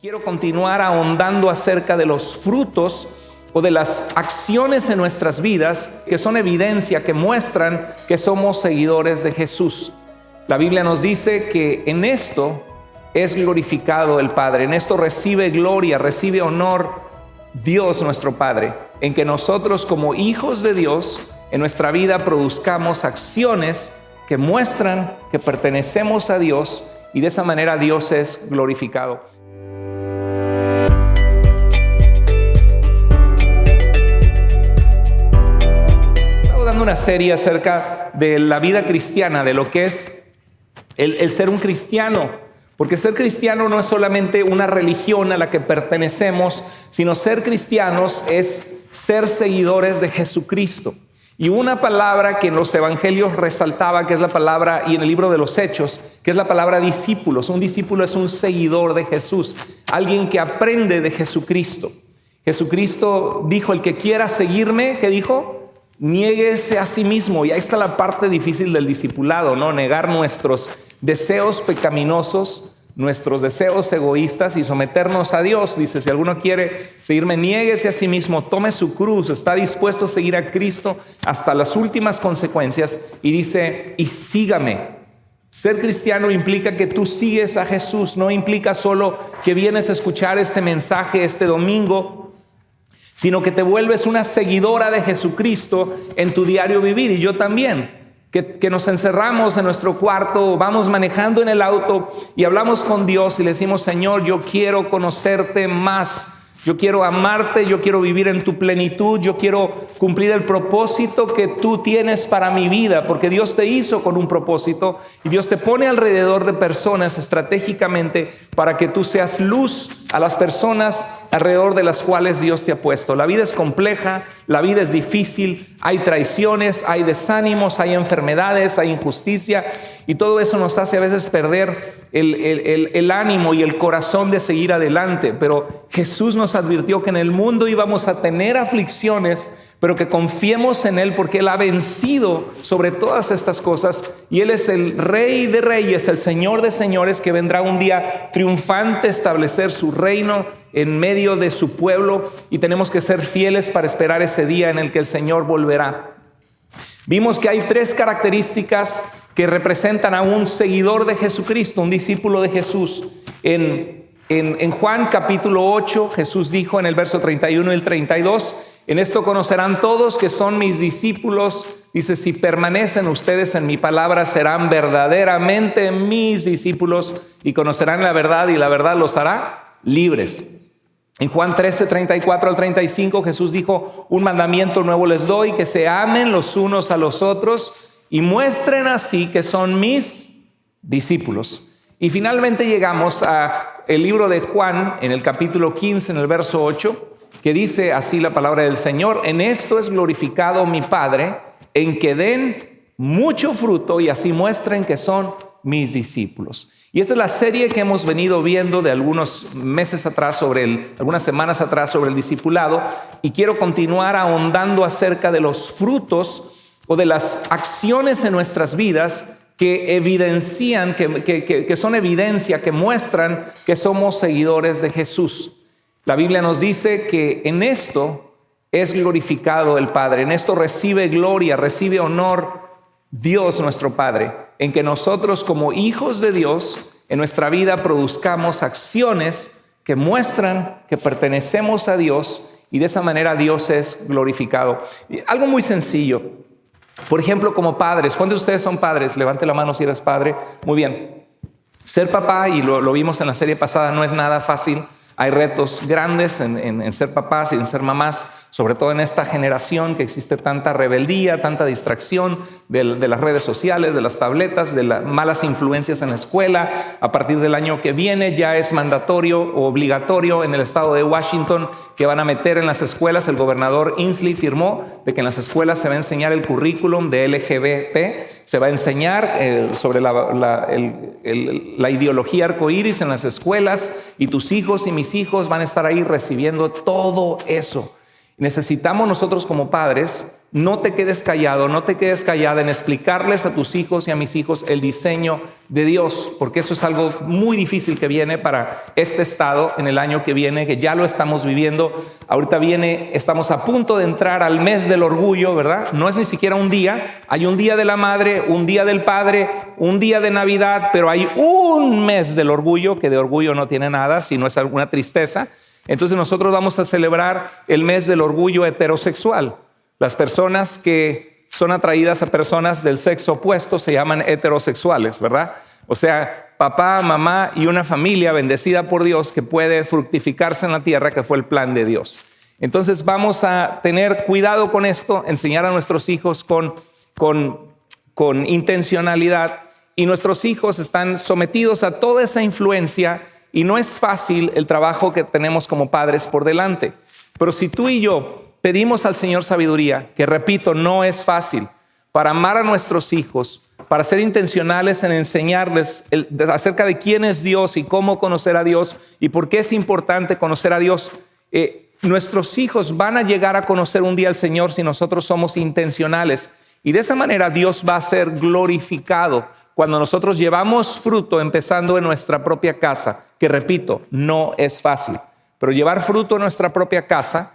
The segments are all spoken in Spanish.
Quiero continuar ahondando acerca de los frutos o de las acciones en nuestras vidas que son evidencia, que muestran que somos seguidores de Jesús. La Biblia nos dice que en esto es glorificado el Padre, en esto recibe gloria, recibe honor Dios nuestro Padre, en que nosotros como hijos de Dios en nuestra vida produzcamos acciones que muestran que pertenecemos a Dios y de esa manera Dios es glorificado. Una serie acerca de la vida cristiana, de lo que es el ser un cristiano, porque ser cristiano no es solamente una religión a la que pertenecemos, sino ser cristianos es ser seguidores de Jesucristo. Y una palabra que en los evangelios resaltaba, que es la palabra, y en el libro de los Hechos, que es la palabra discípulos. Un discípulo es un seguidor de Jesús, alguien que aprende de Jesucristo. Jesucristo dijo: el que quiera seguirme, ¿qué dijo? Niéguese a sí mismo. Y ahí está la parte difícil del discipulado, ¿no? Negar nuestros deseos pecaminosos, nuestros deseos egoístas y someternos a Dios. Dice: si alguno quiere seguirme, niéguese a sí mismo, tome su cruz, está dispuesto a seguir a Cristo hasta las últimas consecuencias. Y dice: y sígame. Ser cristiano implica que tú sigues a Jesús, no implica solo que vienes a escuchar este mensaje este domingo, sino que te vuelves una seguidora de Jesucristo en tu diario vivir. Y yo también, que nos encerramos en nuestro cuarto, vamos manejando en el auto y hablamos con Dios y le decimos: Señor, yo quiero conocerte más, yo quiero amarte, yo quiero vivir en tu plenitud, yo quiero cumplir el propósito que tú tienes para mi vida, porque Dios te hizo con un propósito y Dios te pone alrededor de personas estratégicamente para que tú seas luz a las personas alrededor de las cuales Dios te ha puesto. La vida es compleja, la vida es difícil, hay traiciones, hay desánimos, hay enfermedades, hay injusticia, y todo eso nos hace a veces perder el ánimo y el corazón de seguir adelante. Pero Jesús nos advirtió que en el mundo íbamos a tener aflicciones, pero que confiemos en Él porque Él ha vencido sobre todas estas cosas y Él es el Rey de Reyes, el Señor de Señores, que vendrá un día triunfante a establecer su reino en medio de su pueblo, y tenemos que ser fieles para esperar ese día en el que el Señor volverá. Vimos que hay tres características que representan a un seguidor de Jesucristo, un discípulo de Jesús. En Juan capítulo 8, Jesús dijo en el verso 31 y el 32, en esto conocerán todos que son mis discípulos. Dice: si permanecen ustedes en mi palabra, serán verdaderamente mis discípulos y conocerán la verdad, y la verdad los hará libres. En Juan 13, 34 al 35, Jesús dijo: un mandamiento nuevo les doy, que se amen los unos a los otros y muestren así que son mis discípulos. Y finalmente llegamos a el libro de Juan, en el capítulo 15, en el verso 8, que dice así la palabra del Señor: en esto es glorificado mi Padre, en que den mucho fruto y así muestren que son mis discípulos. Y esta es la serie que hemos venido viendo de algunos meses atrás, algunas semanas atrás, sobre el discipulado, y quiero continuar ahondando acerca de los frutos o de las acciones en nuestras vidas que evidencian, que son evidencia, que muestran que somos seguidores de Jesús. La Biblia nos dice que en esto es glorificado el Padre, en esto recibe gloria, recibe honor Dios nuestro Padre, en que nosotros como hijos de Dios en nuestra vida produzcamos acciones que muestran que pertenecemos a Dios y de esa manera Dios es glorificado. Y algo muy sencillo, por ejemplo, como padres. ¿Cuántos de ustedes son padres? Levante la mano si eres padre. Muy bien. Ser papá, y lo vimos en la serie pasada, no es nada fácil. Hay retos grandes en ser papás y en ser mamás, sobre todo en esta generación que existe tanta rebeldía, tanta distracción de las redes sociales, de las tabletas, de las malas influencias en la escuela. A partir del año que viene ya es mandatorio o obligatorio en el estado de Washington que van a meter en las escuelas. El gobernador Inslee firmó de que en las escuelas se va a enseñar el currículum de LGBT, se va a enseñar sobre la ideología arcoíris en las escuelas, y tus hijos y mis hijos van a estar ahí recibiendo todo eso. Necesitamos nosotros como padres no te quedes callado, no te quedes callada en explicarles a tus hijos y a mis hijos el diseño de Dios, porque eso es algo muy difícil que viene para este estado en el año que viene, que ya lo estamos viviendo. Ahorita estamos a punto de entrar al mes del orgullo, ¿verdad? No es ni siquiera un día, hay un día de la madre, un día del padre, un día de Navidad, pero hay un mes del orgullo, que de orgullo no tiene nada, sino es alguna tristeza. Entonces nosotros vamos a celebrar el mes del orgullo heterosexual. Las personas que son atraídas a personas del sexo opuesto se llaman heterosexuales, ¿verdad? O sea, papá, mamá y una familia bendecida por Dios que puede fructificarse en la tierra, que fue el plan de Dios. Entonces vamos a tener cuidado con esto, enseñar a nuestros hijos con intencionalidad, y nuestros hijos están sometidos a toda esa influencia y no es fácil el trabajo que tenemos como padres por delante. Pero si tú y yo pedimos al Señor sabiduría, que repito, no es fácil, para amar a nuestros hijos, para ser intencionales en enseñarles acerca de quién es Dios y cómo conocer a Dios y por qué es importante conocer a Dios. Nuestros hijos van a llegar a conocer un día al Señor si nosotros somos intencionales. Y de esa manera Dios va a ser glorificado cuando nosotros llevamos fruto empezando en nuestra propia casa, que repito, no es fácil. Pero llevar fruto en nuestra propia casa,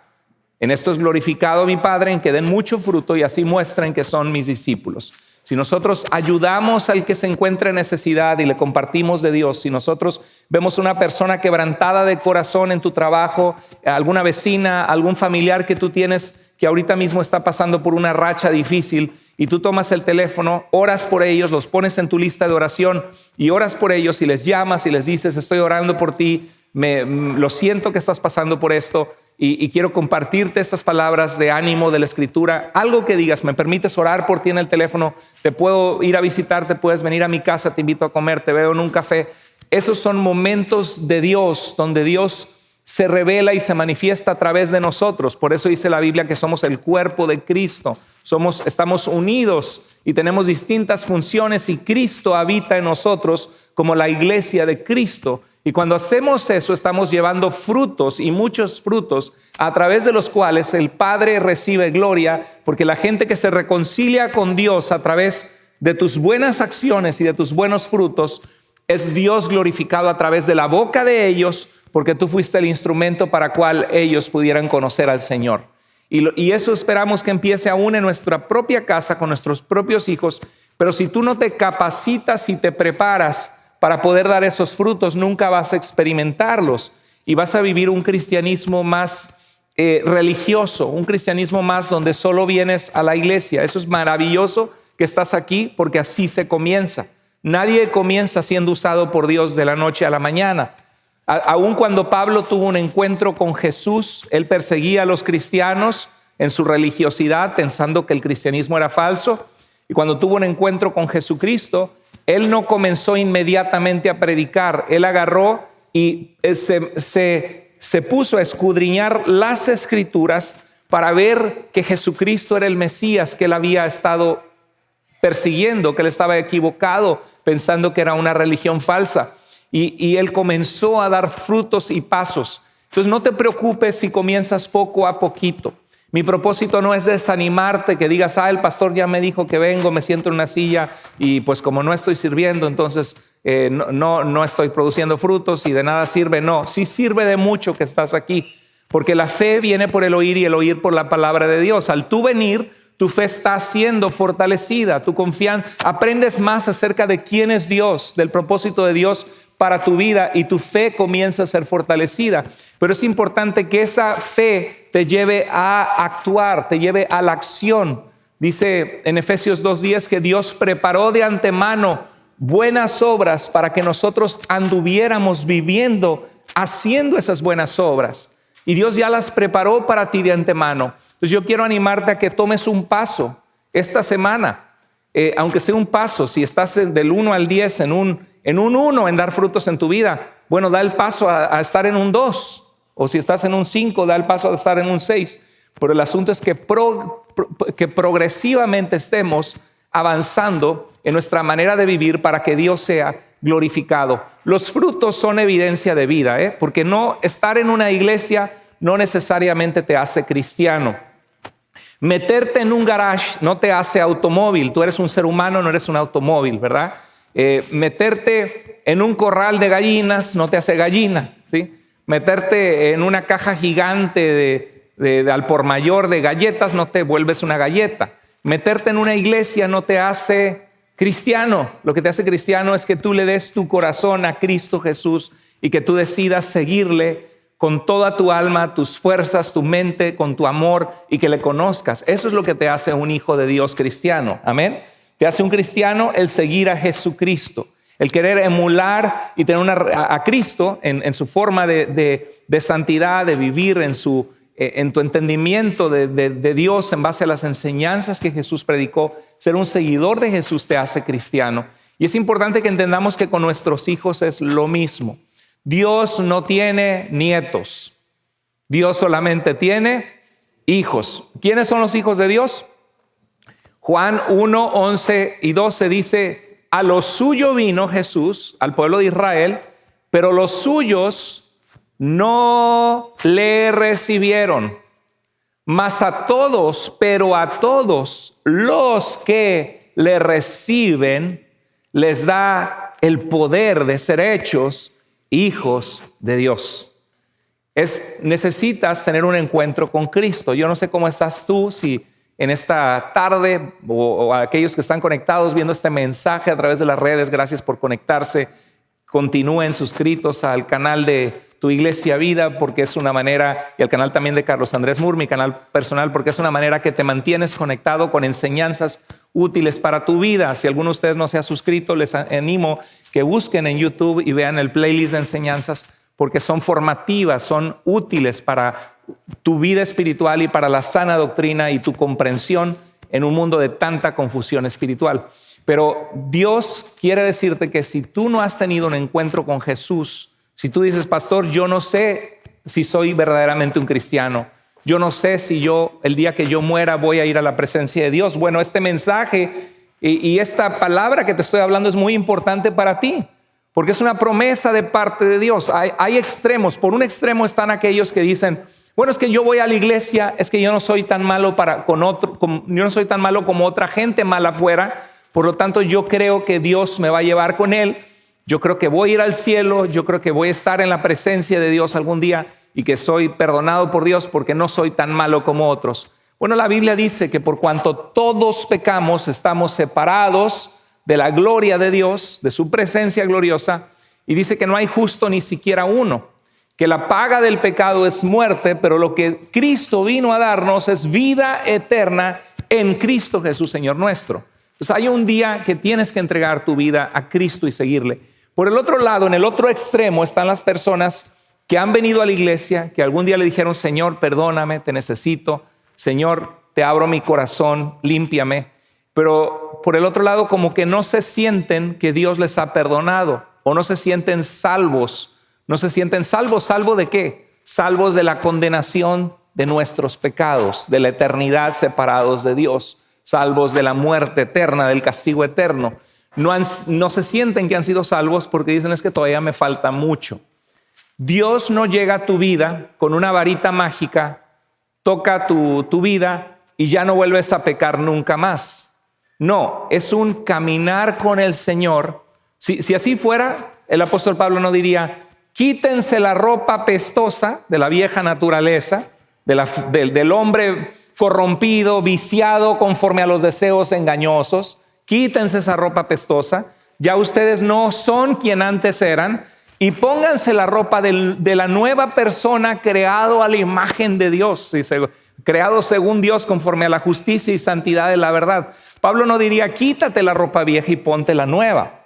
en esto es glorificado mi Padre, en que den mucho fruto y así muestren que son mis discípulos. Si nosotros ayudamos al que se encuentra en necesidad y le compartimos de Dios, si nosotros vemos una persona quebrantada de corazón en tu trabajo, alguna vecina, algún familiar que tú tienes que ahorita mismo está pasando por una racha difícil y tú tomas el teléfono, oras por ellos, los pones en tu lista de oración y oras por ellos y les llamas y les dices, estoy orando por ti, lo siento que estás pasando por esto. Y quiero compartirte estas palabras de ánimo de la Escritura. Algo que digas, me permites orar por ti en el teléfono, te puedo ir a visitar, te puedes venir a mi casa, te invito a comer, te veo en un café. Esos son momentos de Dios, donde Dios se revela y se manifiesta a través de nosotros. Por eso dice la Biblia que somos el cuerpo de Cristo. Estamos unidos y tenemos distintas funciones y Cristo habita en nosotros como la iglesia de Cristo. Y cuando hacemos eso, estamos llevando frutos y muchos frutos a través de los cuales el Padre recibe gloria, porque la gente que se reconcilia con Dios a través de tus buenas acciones y de tus buenos frutos, es Dios glorificado a través de la boca de ellos, porque tú fuiste el instrumento para cual ellos pudieran conocer al Señor. Y eso esperamos que empiece aún en nuestra propia casa, con nuestros propios hijos. Pero si tú no te capacitas y te preparas para poder dar esos frutos, nunca vas a experimentarlos y vas a vivir un cristianismo más religioso, un cristianismo más donde solo vienes a la iglesia. Eso es maravilloso que estás aquí porque así se comienza. Nadie comienza siendo usado por Dios de la noche a la mañana. Aun cuando Pablo tuvo un encuentro con Jesús, él perseguía a los cristianos en su religiosidad pensando que el cristianismo era falso. Y cuando tuvo un encuentro con Jesucristo, él no comenzó inmediatamente a predicar. Él agarró y se puso a escudriñar las Escrituras para ver que Jesucristo era el Mesías que él había estado persiguiendo, que él estaba equivocado pensando que era una religión falsa. Y él comenzó a dar frutos y pasos. Entonces no te preocupes si comienzas poco a poquito. Mi propósito no es desanimarte, que digas, el pastor ya me dijo que vengo, me siento en una silla y pues como no estoy sirviendo, entonces no estoy produciendo frutos y de nada sirve. No, sí sirve de mucho que estás aquí, porque la fe viene por el oír y el oír por la palabra de Dios. Al tú venir, tu fe está siendo fortalecida, tu confianza, aprendes más acerca de quién es Dios, del propósito de Dios para tu vida y tu fe comienza a ser fortalecida. Pero es importante que esa fe te lleve a actuar, te lleve a la acción. Dice en Efesios 2:10 que Dios preparó de antemano buenas obras para que nosotros anduviéramos viviendo, haciendo esas buenas obras. Y Dios ya las preparó para ti de antemano. Entonces yo quiero animarte a que tomes un paso esta semana, aunque sea un paso. Si estás del 1 al 10 en un 1 en dar frutos en tu vida, bueno, da el paso a estar en un 2. O si estás en un 5, da el paso a estar en un 6. Pero el asunto es que progresivamente estemos avanzando en nuestra manera de vivir para que Dios sea glorificado. Los frutos son evidencia de vida, porque no estar en una iglesia no necesariamente te hace cristiano. Meterte en un garage no te hace automóvil. Tú eres un ser humano, no eres un automóvil, ¿verdad? Meterte en un corral de gallinas no te hace gallina, ¿sí? Meterte en una caja gigante de al por mayor de galletas no te vuelves una galleta. Meterte en una iglesia no te hace cristiano. Lo que te hace cristiano es que tú le des tu corazón a Cristo Jesús y que tú decidas seguirle con toda tu alma, tus fuerzas, tu mente, con tu amor, y que le conozcas. Eso es lo que te hace un hijo de Dios cristiano. Amén. Te hace un cristiano el seguir a Jesucristo, el querer emular y tener a Cristo en su forma de santidad, de vivir en tu entendimiento de Dios en base a las enseñanzas que Jesús predicó. Ser un seguidor de Jesús te hace cristiano. Y es importante que entendamos que con nuestros hijos es lo mismo. Dios no tiene nietos. Dios solamente tiene hijos. ¿Quiénes son los hijos de Dios? Juan 1, 11 y 12 dice: a lo suyo vino Jesús, al pueblo de Israel, pero los suyos no le recibieron. Mas a todos, pero a todos los que le reciben, les da el poder de ser hechos hijos de Dios. Necesitas tener un encuentro con Cristo. Yo no sé cómo estás tú, si en esta tarde o aquellos que están conectados viendo este mensaje a través de las redes, gracias por conectarse. Continúen suscritos al canal de Tu Iglesia Vida, porque es una manera, y al canal también de Carlos Andrés Moore, mi canal personal, porque es una manera que te mantienes conectado con enseñanzas útiles para tu vida. Si alguno de ustedes no se ha suscrito, les animo que busquen en YouTube y vean el playlist de enseñanzas, porque son formativas, son útiles para tu vida espiritual y para la sana doctrina y tu comprensión en un mundo de tanta confusión espiritual. Pero Dios quiere decirte que si tú no has tenido un encuentro con Jesús, si tú dices: pastor, yo no sé si soy verdaderamente un cristiano, yo no sé si el día que yo muera voy a ir a la presencia de Dios. Bueno, este mensaje y esta palabra que te estoy hablando es muy importante para ti, porque es una promesa de parte de Dios. Hay extremos. Por un extremo están aquellos que dicen: bueno, es que yo voy a la iglesia, es que yo no soy tan malo yo no soy tan malo como otra gente mala afuera, por lo tanto yo creo que Dios me va a llevar con él, yo creo que voy a ir al cielo, yo creo que voy a estar en la presencia de Dios algún día y que soy perdonado por Dios porque no soy tan malo como otros. Bueno, la Biblia dice que por cuanto todos pecamos, estamos separados de la gloria de Dios, de su presencia gloriosa, y dice que no hay justo ni siquiera uno, que la paga del pecado es muerte, pero lo que Cristo vino a darnos es vida eterna en Cristo Jesús, Señor nuestro. Entonces hay un día que tienes que entregar tu vida a Cristo y seguirle. Por el otro lado, en el otro extremo, están las personas que han venido a la iglesia, que algún día le dijeron: Señor, perdóname, te necesito. Señor, te abro mi corazón, límpiame. Pero por el otro lado, como que no se sienten que Dios les ha perdonado, o no se sienten salvos. No se sienten salvos. ¿Salvo de qué? Salvos de la condenación de nuestros pecados, de la eternidad separados de Dios, salvos de la muerte eterna, del castigo eterno. No se sienten que han sido salvos porque dicen: es que todavía me falta mucho. Dios no llega a tu vida con una varita mágica, toca tu vida y ya no vuelves a pecar nunca más. No, es un caminar con el Señor. Si así fuera, el apóstol Pablo no diría: quítense la ropa pestosa de la vieja naturaleza, del hombre corrompido, viciado conforme a los deseos engañosos. Quítense esa ropa pestosa. Ya ustedes no son quien antes eran. Y pónganse la ropa de la nueva persona creado a la imagen de Dios, creado según Dios conforme a la justicia y santidad de la verdad. Pablo no diría: quítate la ropa vieja y ponte la nueva.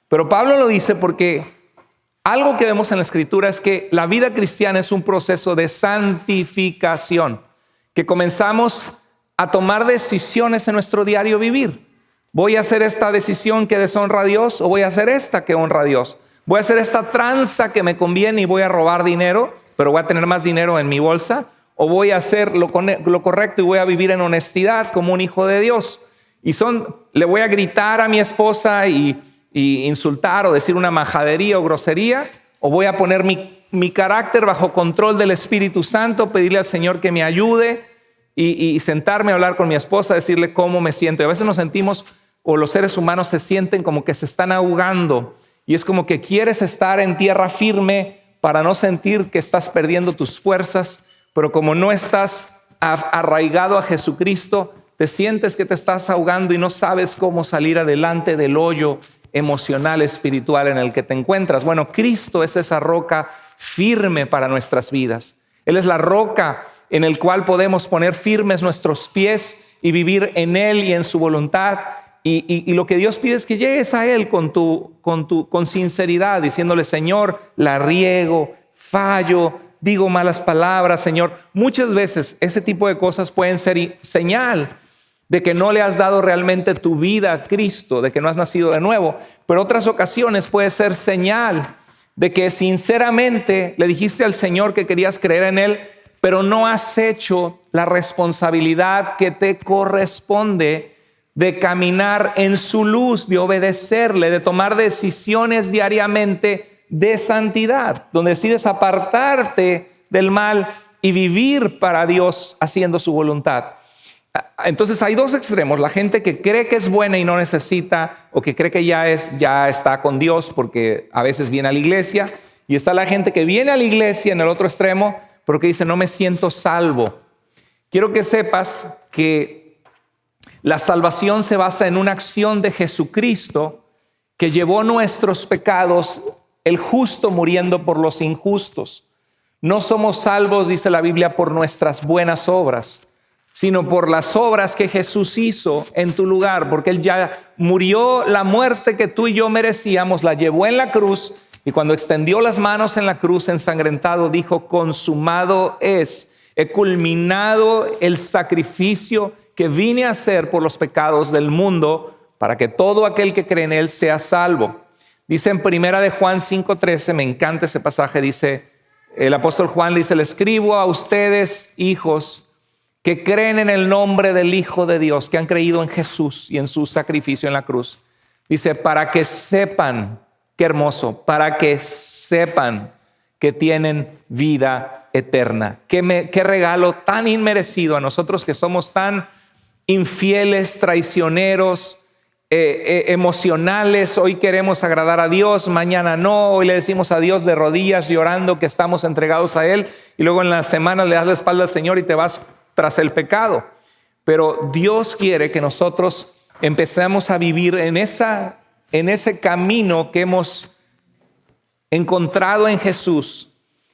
Pero Pablo lo dice porque algo que vemos en la Escritura es que la vida cristiana es un proceso de santificación, que comenzamos a tomar decisiones en nuestro diario vivir. ¿Voy a hacer esta decisión que deshonra a Dios o voy a hacer esta que honra a Dios? ¿Voy a hacer esta tranza que me conviene y voy a robar dinero, pero voy a tener más dinero en mi bolsa? ¿O voy a hacer lo correcto y voy a vivir en honestidad como un hijo de Dios? Le voy a gritar a mi esposa y insultar o decir una majadería o grosería, o voy a poner mi carácter bajo control del Espíritu Santo, pedirle al Señor que me ayude y sentarme a hablar con mi esposa, decirle cómo me siento. Y a veces nos sentimos, o los seres humanos se sienten como que se están ahogando. Y es como que quieres estar en tierra firme para no sentir que estás perdiendo tus fuerzas, pero como no estás arraigado a Jesucristo, te sientes que te estás ahogando y no sabes cómo salir adelante del hoyo emocional, espiritual en el que te encuentras. Bueno, Cristo es esa roca firme para nuestras vidas. Él es la roca en el cual podemos poner firmes nuestros pies y vivir en Él y en su voluntad. Y lo que Dios pide es que llegues a Él con sinceridad, diciéndole: Señor, la riego, fallo, digo malas palabras, Señor. Muchas veces ese tipo de cosas pueden ser señal de que no le has dado realmente tu vida a Cristo, de que no has nacido de nuevo. Pero otras ocasiones puede ser señal de que sinceramente le dijiste al Señor que querías creer en Él, pero no has hecho la responsabilidad que te corresponde de caminar en su luz, de obedecerle, de tomar decisiones diariamente de santidad, donde decides apartarte del mal y vivir para Dios haciendo su voluntad. Entonces hay dos extremos: la gente que cree que es buena y no necesita, o que cree que ya está con Dios porque a veces viene a la iglesia, y está la gente que viene a la iglesia en el otro extremo, pero que dice: no me siento salvo. Quiero que sepas que la salvación se basa en una acción de Jesucristo que llevó nuestros pecados, el justo muriendo por los injustos. No somos salvos, dice la Biblia, por nuestras buenas obras, sino por las obras que Jesús hizo en tu lugar, porque Él ya murió la muerte que tú y yo merecíamos, la llevó en la cruz, y cuando extendió las manos en la cruz ensangrentado, dijo: consumado es, he culminado el sacrificio que vine a hacer por los pecados del mundo, para que todo aquel que cree en Él sea salvo. Dice en 1 de Juan 5:13, me encanta ese pasaje, dice el apóstol Juan, dice: le escribo a ustedes, hijos, que creen en el nombre del Hijo de Dios, que han creído en Jesús y en su sacrificio en la cruz. Dice: para que sepan, qué hermoso, para que sepan que tienen vida eterna. Qué regalo tan inmerecido a nosotros que somos tan infieles, traicioneros, emocionales. Hoy queremos agradar a Dios, mañana no. Hoy le decimos a Dios de rodillas llorando que estamos entregados a Él, y luego en la semana le das la espalda al Señor y te vas tras el pecado. Pero Dios quiere que nosotros empecemos a vivir en ese camino que hemos encontrado en Jesús,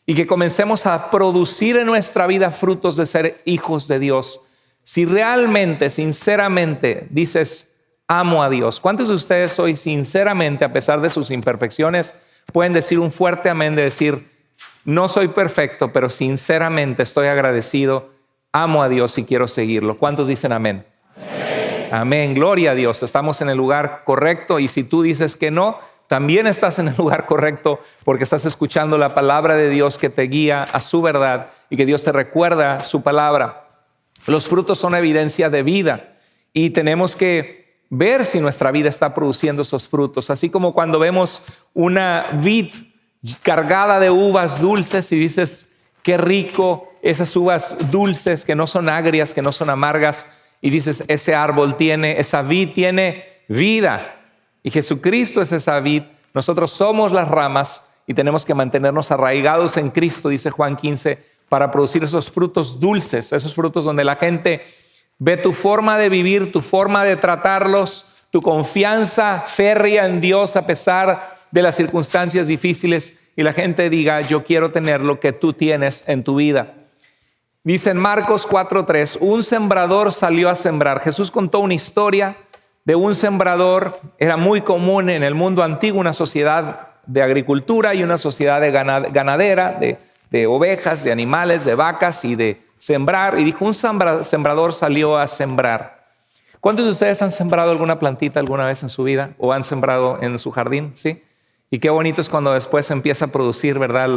y que comencemos a producir en nuestra vida frutos de ser hijos de Dios. Si realmente, sinceramente dices: amo a Dios. ¿Cuántos de ustedes hoy sinceramente, a pesar de sus imperfecciones, pueden decir un fuerte amén, de decir: no soy perfecto, pero sinceramente estoy agradecido, amo a Dios y quiero seguirlo? ¿Cuántos dicen amén? Amén. Amén, gloria a Dios. Estamos en el lugar correcto, y si tú dices que no, también estás en el lugar correcto, porque estás escuchando la palabra de Dios que te guía a su verdad, y que Dios te recuerda su palabra. Los frutos son evidencia de vida, y tenemos que ver si nuestra vida está produciendo esos frutos. Así como cuando vemos una vid cargada de uvas dulces y dices: qué rico, esas uvas dulces que no son agrias, que no son amargas, y dices: ese árbol esa vid tiene vida, y Jesucristo es esa vid. Nosotros somos las ramas y tenemos que mantenernos arraigados en Cristo, dice Juan 15, para producir esos frutos dulces, esos frutos donde la gente ve tu forma de vivir, tu forma de tratarlos, tu confianza férrea en Dios a pesar de las circunstancias difíciles, y la gente diga: yo quiero tener lo que tú tienes en tu vida. Dice en Marcos 4:3, un sembrador salió a sembrar. Jesús contó una historia de un sembrador. Era muy común en el mundo antiguo una sociedad de agricultura y una sociedad de ganadera, de ovejas, de animales, de vacas y de sembrar. Y dijo: un sembrador salió a sembrar. ¿Cuántos de ustedes han sembrado alguna plantita alguna vez en su vida, o han sembrado en su jardín? ¿Sí? Y qué bonito es cuando después empieza a producir, ¿verdad?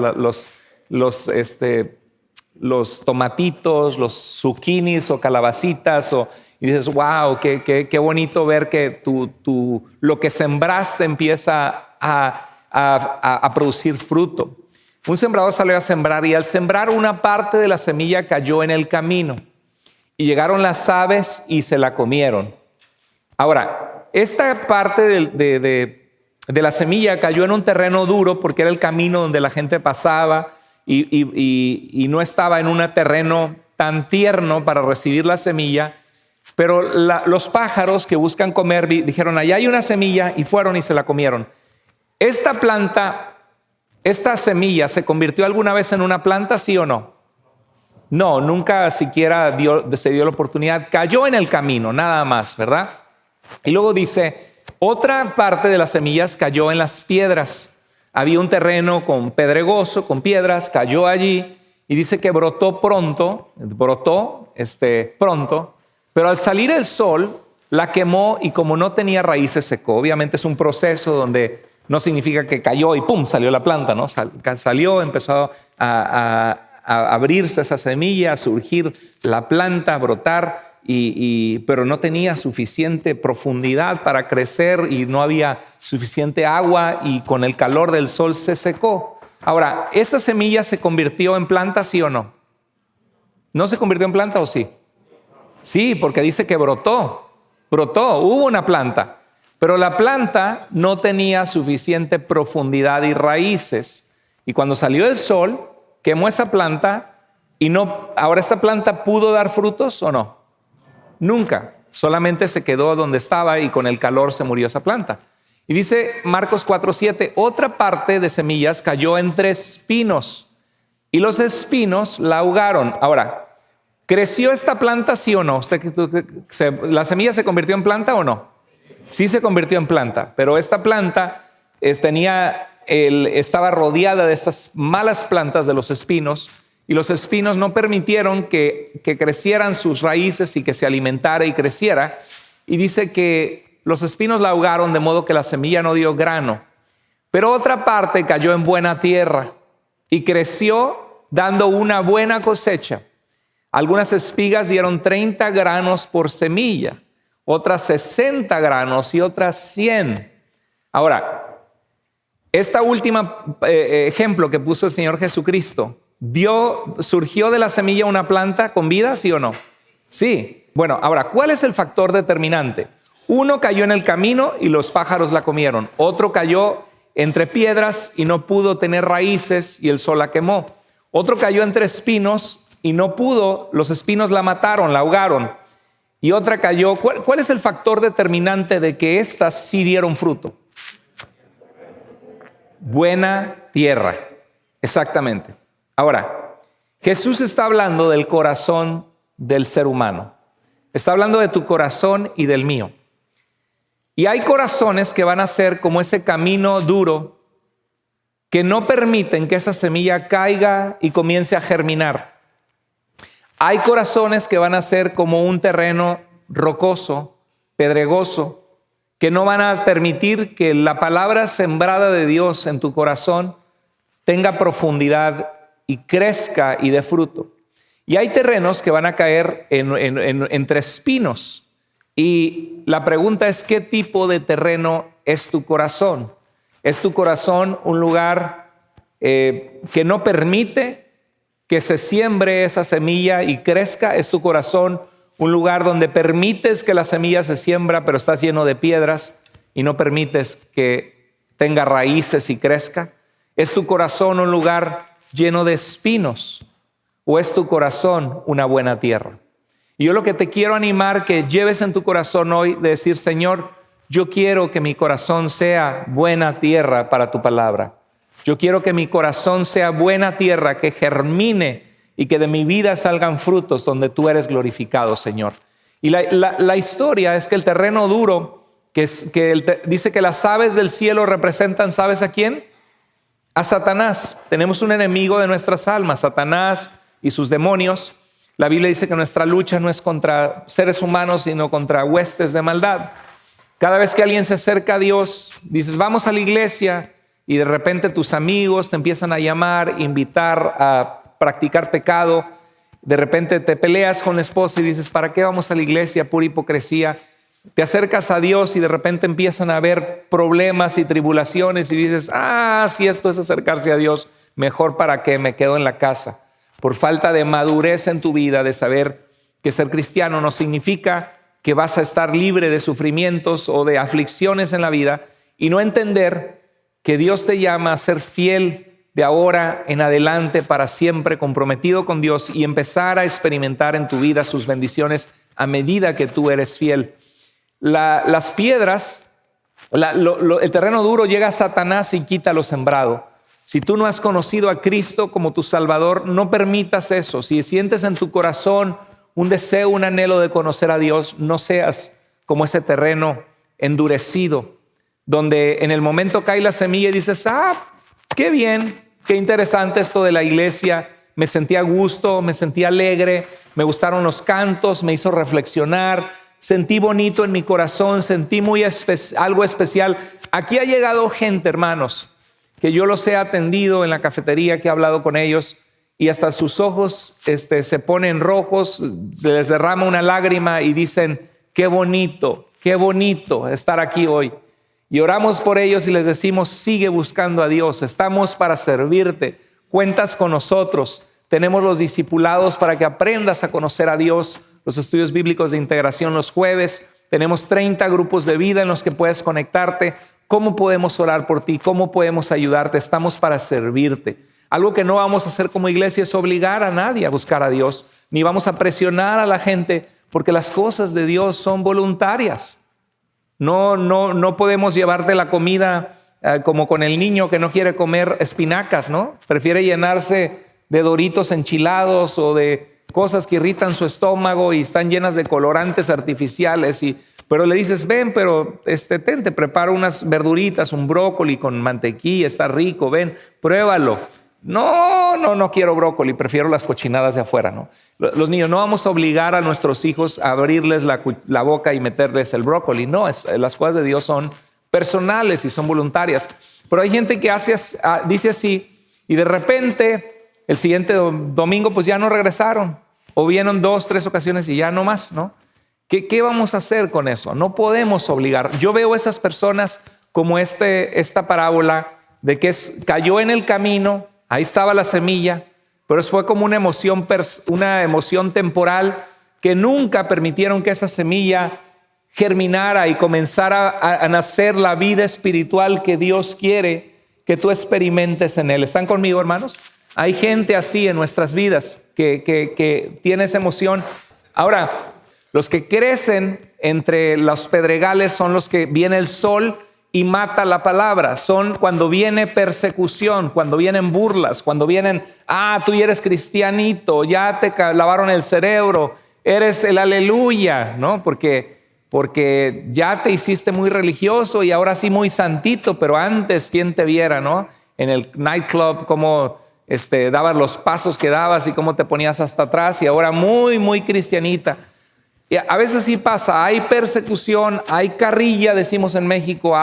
Los tomatitos, los zucchinis o calabacitas, y dices: wow, qué bonito ver que lo que sembraste empieza a producir fruto. Un sembrador salió a sembrar, y al sembrar, una parte de la semilla cayó en el camino. y llegaron las aves y se la comieron. Ahora, esta parte de la semilla cayó en un terreno duro porque era el camino donde la gente pasaba y no estaba en un terreno tan tierno para recibir la semilla. Pero los pájaros que buscan comer dijeron, allá hay una semilla, y fueron y se la comieron. Esta planta, esta semilla, ¿se convirtió alguna vez en una planta, sí o no? No, nunca siquiera se dio la oportunidad. Cayó en el camino, nada más, ¿verdad? Y luego dice, otra parte de las semillas cayó en las piedras. Había un terreno pedregoso, con piedras, cayó allí y dice que brotó pronto, pero al salir el sol la quemó y como no tenía raíces secó. Obviamente es un proceso donde no significa que cayó y ¡pum! Salió la planta, ¿no? Salió, empezó a abrirse esa semilla, a surgir la planta, a brotar, pero no tenía suficiente profundidad para crecer y no había suficiente agua y con el calor del sol se secó. Ahora, ¿esa semilla se convirtió en planta, sí o no? ¿No se convirtió en planta o sí? Sí, porque dice que brotó, hubo una planta, pero la planta no tenía suficiente profundidad y raíces. Y cuando salió el sol, quemó esa planta y no. Ahora, ¿esta planta pudo dar frutos o no? Nunca, solamente se quedó donde estaba y con el calor se murió esa planta. Y dice Marcos 4:7, otra parte de semillas cayó entre espinos y los espinos la ahogaron. Ahora, ¿creció esta planta, sí o no? ¿La semilla se convirtió en planta o no? Sí se convirtió en planta, pero esta planta estaba rodeada de estas malas plantas de los espinos, y los espinos no permitieron que crecieran sus raíces y que se alimentara y creciera. Y dice que los espinos la ahogaron de modo que la semilla no dio grano. Pero otra parte cayó en buena tierra y creció dando una buena cosecha. Algunas espigas dieron 30 granos por semilla, otras 60 granos y otras 100. Ahora, esta última ejemplo que puso el Señor Jesucristo, ¿surgió de la semilla una planta con vida, sí o no? Sí. Bueno, ahora, ¿cuál es el factor determinante? Uno cayó en el camino y los pájaros la comieron. Otro cayó entre piedras y no pudo tener raíces y el sol la quemó. Otro cayó entre espinos y no pudo, los espinos la mataron, la ahogaron. Y otra cayó. ¿Cuál es el factor determinante de que éstas sí dieron fruto? Buena tierra, exactamente. Ahora, Jesús está hablando del corazón del ser humano. Está hablando de tu corazón y del mío. Y hay corazones que van a ser como ese camino duro que no permiten que esa semilla caiga y comience a germinar. Hay corazones que van a ser como un terreno rocoso, pedregoso, que no van a permitir que la palabra sembrada de Dios en tu corazón tenga profundidad y crezca y dé fruto. Y hay terrenos que van a caer entre espinos. Y la pregunta es, ¿qué tipo de terreno es tu corazón? ¿Es tu corazón un lugar que no permite que se siembre esa semilla y crezca? ¿Es tu corazón un lugar donde permites que la semilla se siembra, pero estás lleno de piedras y no permites que tenga raíces y crezca? ¿Es tu corazón un lugar lleno de espinos o es tu corazón una buena tierra? Y yo lo que te quiero animar que lleves en tu corazón hoy de decir, Señor, yo quiero que mi corazón sea buena tierra para tu palabra. Yo quiero que mi corazón sea buena tierra, que germine y que de mi vida salgan frutos donde tú eres glorificado, Señor. Y la historia es que el terreno duro, dice que las aves del cielo representan, ¿sabes a quién? A Satanás. Tenemos un enemigo de nuestras almas, Satanás y sus demonios. La Biblia dice que nuestra lucha no es contra seres humanos, sino contra huestes de maldad. Cada vez que alguien se acerca a Dios, dices, vamos a la iglesia, y de repente tus amigos te empiezan a llamar, invitar a practicar pecado. De repente te peleas con la esposa y dices, ¿para qué vamos a la iglesia? Pura hipocresía. Te acercas a Dios y de repente empiezan a haber problemas y tribulaciones y dices, si esto es acercarse a Dios, mejor para qué, me quedo en la casa. Por falta de madurez en tu vida, de saber que ser cristiano no significa que vas a estar libre de sufrimientos o de aflicciones en la vida, y no entender que Dios te llama a ser fiel de ahora en adelante para siempre, comprometido con Dios, y empezar a experimentar en tu vida sus bendiciones a medida que tú eres fiel. Las piedras, el terreno duro, llega a Satanás y quita lo sembrado. Si tú no has conocido a Cristo como tu Salvador, no permitas eso. Si sientes en tu corazón un deseo, un anhelo de conocer a Dios, no seas como ese terreno endurecido, donde en el momento cae la semilla y dices, qué bien, qué interesante esto de la iglesia, me sentí a gusto, me sentí alegre, me gustaron los cantos, me hizo reflexionar, sentí bonito en mi corazón, sentí algo especial. Aquí ha llegado gente, hermanos, que yo los he atendido en la cafetería, que he hablado con ellos, y hasta sus ojos se ponen rojos, se les derrama una lágrima y dicen, qué bonito estar aquí hoy. Y oramos por ellos y les decimos, sigue buscando a Dios, estamos para servirte, cuentas con nosotros, tenemos los discipulados para que aprendas a conocer a Dios, los estudios bíblicos de integración los jueves, tenemos 30 grupos de vida en los que puedes conectarte. ¿Cómo podemos orar por ti? ¿Cómo podemos ayudarte? Estamos para servirte. Algo que no vamos a hacer como iglesia es obligar a nadie a buscar a Dios, ni vamos a presionar a la gente, porque las cosas de Dios son voluntarias. No podemos llevarte la comida como con el niño que no quiere comer espinacas, ¿no? Prefiere llenarse de Doritos enchilados o de cosas que irritan su estómago y están llenas de colorantes artificiales. Pero le dices, ven, pero te preparo unas verduritas, un brócoli con mantequilla, está rico, ven, pruébalo. No quiero brócoli, prefiero las cochinadas de afuera, ¿no? Los niños, no vamos a obligar a nuestros hijos a abrirles la boca y meterles el brócoli. No, las cosas de Dios son personales y son voluntarias. Pero hay gente que dice así, y de repente el siguiente domingo pues ya no regresaron, o vienen 2, 3 ocasiones y ya no más, ¿no? ¿Qué vamos a hacer con eso? No podemos obligar. Yo veo a esas personas como esta parábola de que cayó en el camino. Ahí estaba la semilla, pero fue como una emoción temporal que nunca permitieron que esa semilla germinara y comenzara a nacer la vida espiritual que Dios quiere que tú experimentes en Él. ¿Están conmigo, hermanos? Hay gente así en nuestras vidas que tiene esa emoción. Ahora, los que crecen entre los pedregales son los que viene el sol y mata la palabra. Son cuando viene persecución, cuando vienen burlas, cuando vienen, tú ya eres cristianito, ya te lavaron el cerebro, eres el aleluya, ¿no? Porque ya te hiciste muy religioso y ahora sí muy santito, pero antes, ¿quién te viera, no? En el nightclub, cómo dabas los pasos que dabas y cómo te ponías hasta atrás, y ahora muy, muy cristianita. Y a veces sí pasa, hay persecución, hay carrilla, decimos en México,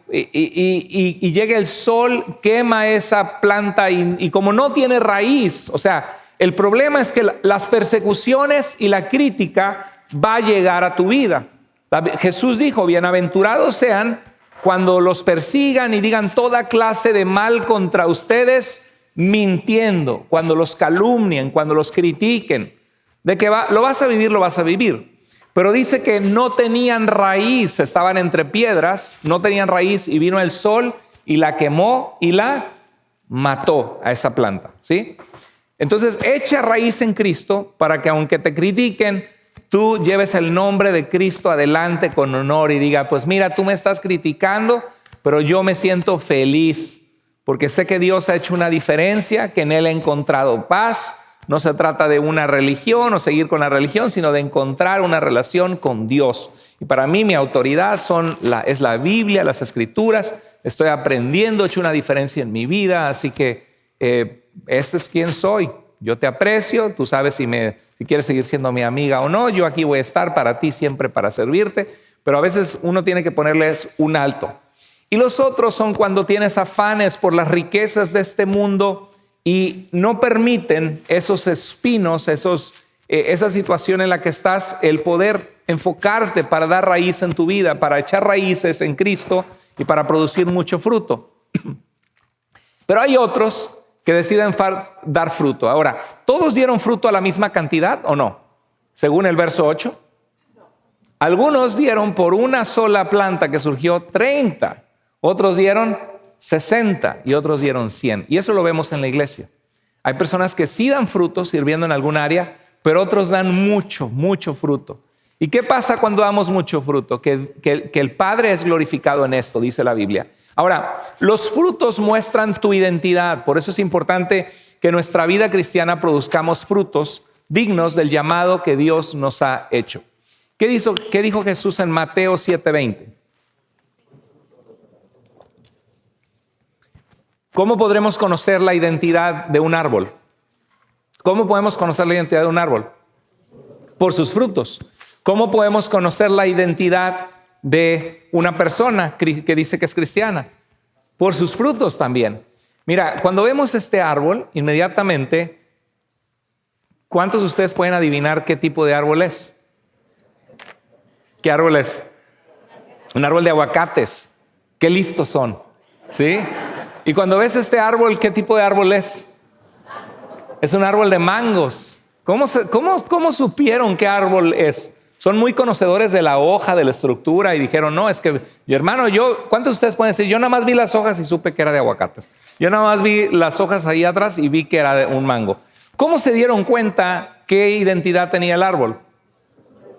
y llega el sol, quema esa planta y como no tiene raíz, o sea, el problema es que las persecuciones y la crítica va a llegar a tu vida. Jesús dijo, bienaventurados sean cuando los persigan y digan toda clase de mal contra ustedes, mintiendo, cuando los calumnien, cuando los critiquen. De que lo vas a vivir. Pero dice que no tenían raíz, estaban entre piedras, no tenían raíz, y vino el sol y la quemó y la mató a esa planta, ¿sí? Entonces, echa raíz en Cristo para que aunque te critiquen, tú lleves el nombre de Cristo adelante con honor y diga, pues mira, tú me estás criticando, pero yo me siento feliz porque sé que Dios ha hecho una diferencia, que en Él he encontrado paz. No se trata de una religión o seguir con la religión, sino de encontrar una relación con Dios. Y para mí mi autoridad es la Biblia, las Escrituras. Estoy aprendiendo, he hecho una diferencia en mi vida, así que este es quien soy. Yo te aprecio, tú sabes si quieres seguir siendo mi amiga o no. Yo aquí voy a estar para ti, siempre para servirte. Pero a veces uno tiene que ponerles un alto. Y los otros son cuando tienes afanes por las riquezas de este mundo y no permiten esos espinos, esa situación en la que estás, el poder enfocarte para dar raíz en tu vida, para echar raíces en Cristo y para producir mucho fruto. Pero hay otros que deciden dar fruto. Ahora, ¿todos dieron fruto a la misma cantidad o no? según el verso 8. Algunos dieron por una sola planta que surgió 30, otros dieron 60 y otros dieron 100. Y eso lo vemos en la iglesia. Hay personas que sí dan frutos sirviendo en algún área, pero otros dan mucho fruto. ¿Y qué pasa cuando damos mucho fruto? Que el Padre es glorificado en esto, dice la Biblia. Ahora, los frutos muestran tu identidad. Por eso es importante que en nuestra vida cristiana produzcamos frutos dignos del llamado que Dios nos ha hecho. ¿Qué dijo Jesús en Mateo 7:20? ¿Cómo podremos conocer la identidad de un árbol? ¿Cómo podemos conocer la identidad de un árbol? Por sus frutos. ¿Cómo podemos conocer la identidad de una persona que dice que es cristiana? Por sus frutos también. Mira, cuando vemos este árbol, inmediatamente, ¿cuántos de ustedes pueden adivinar qué tipo de árbol es? ¿Qué árbol es? Un árbol de aguacates. Qué listos son, ¿sí? Y cuando ves este árbol, ¿qué tipo de árbol es? Es un árbol de mangos. ¿Cómo supieron qué árbol es? Son muy conocedores de la hoja, de la estructura, y dijeron, no, es que, mi hermano, ¿cuántos de ustedes pueden decir? Yo nada más vi las hojas y supe que era de aguacates. Yo nada más vi las hojas ahí atrás y vi que era de un mango. ¿Cómo se dieron cuenta qué identidad tenía el árbol?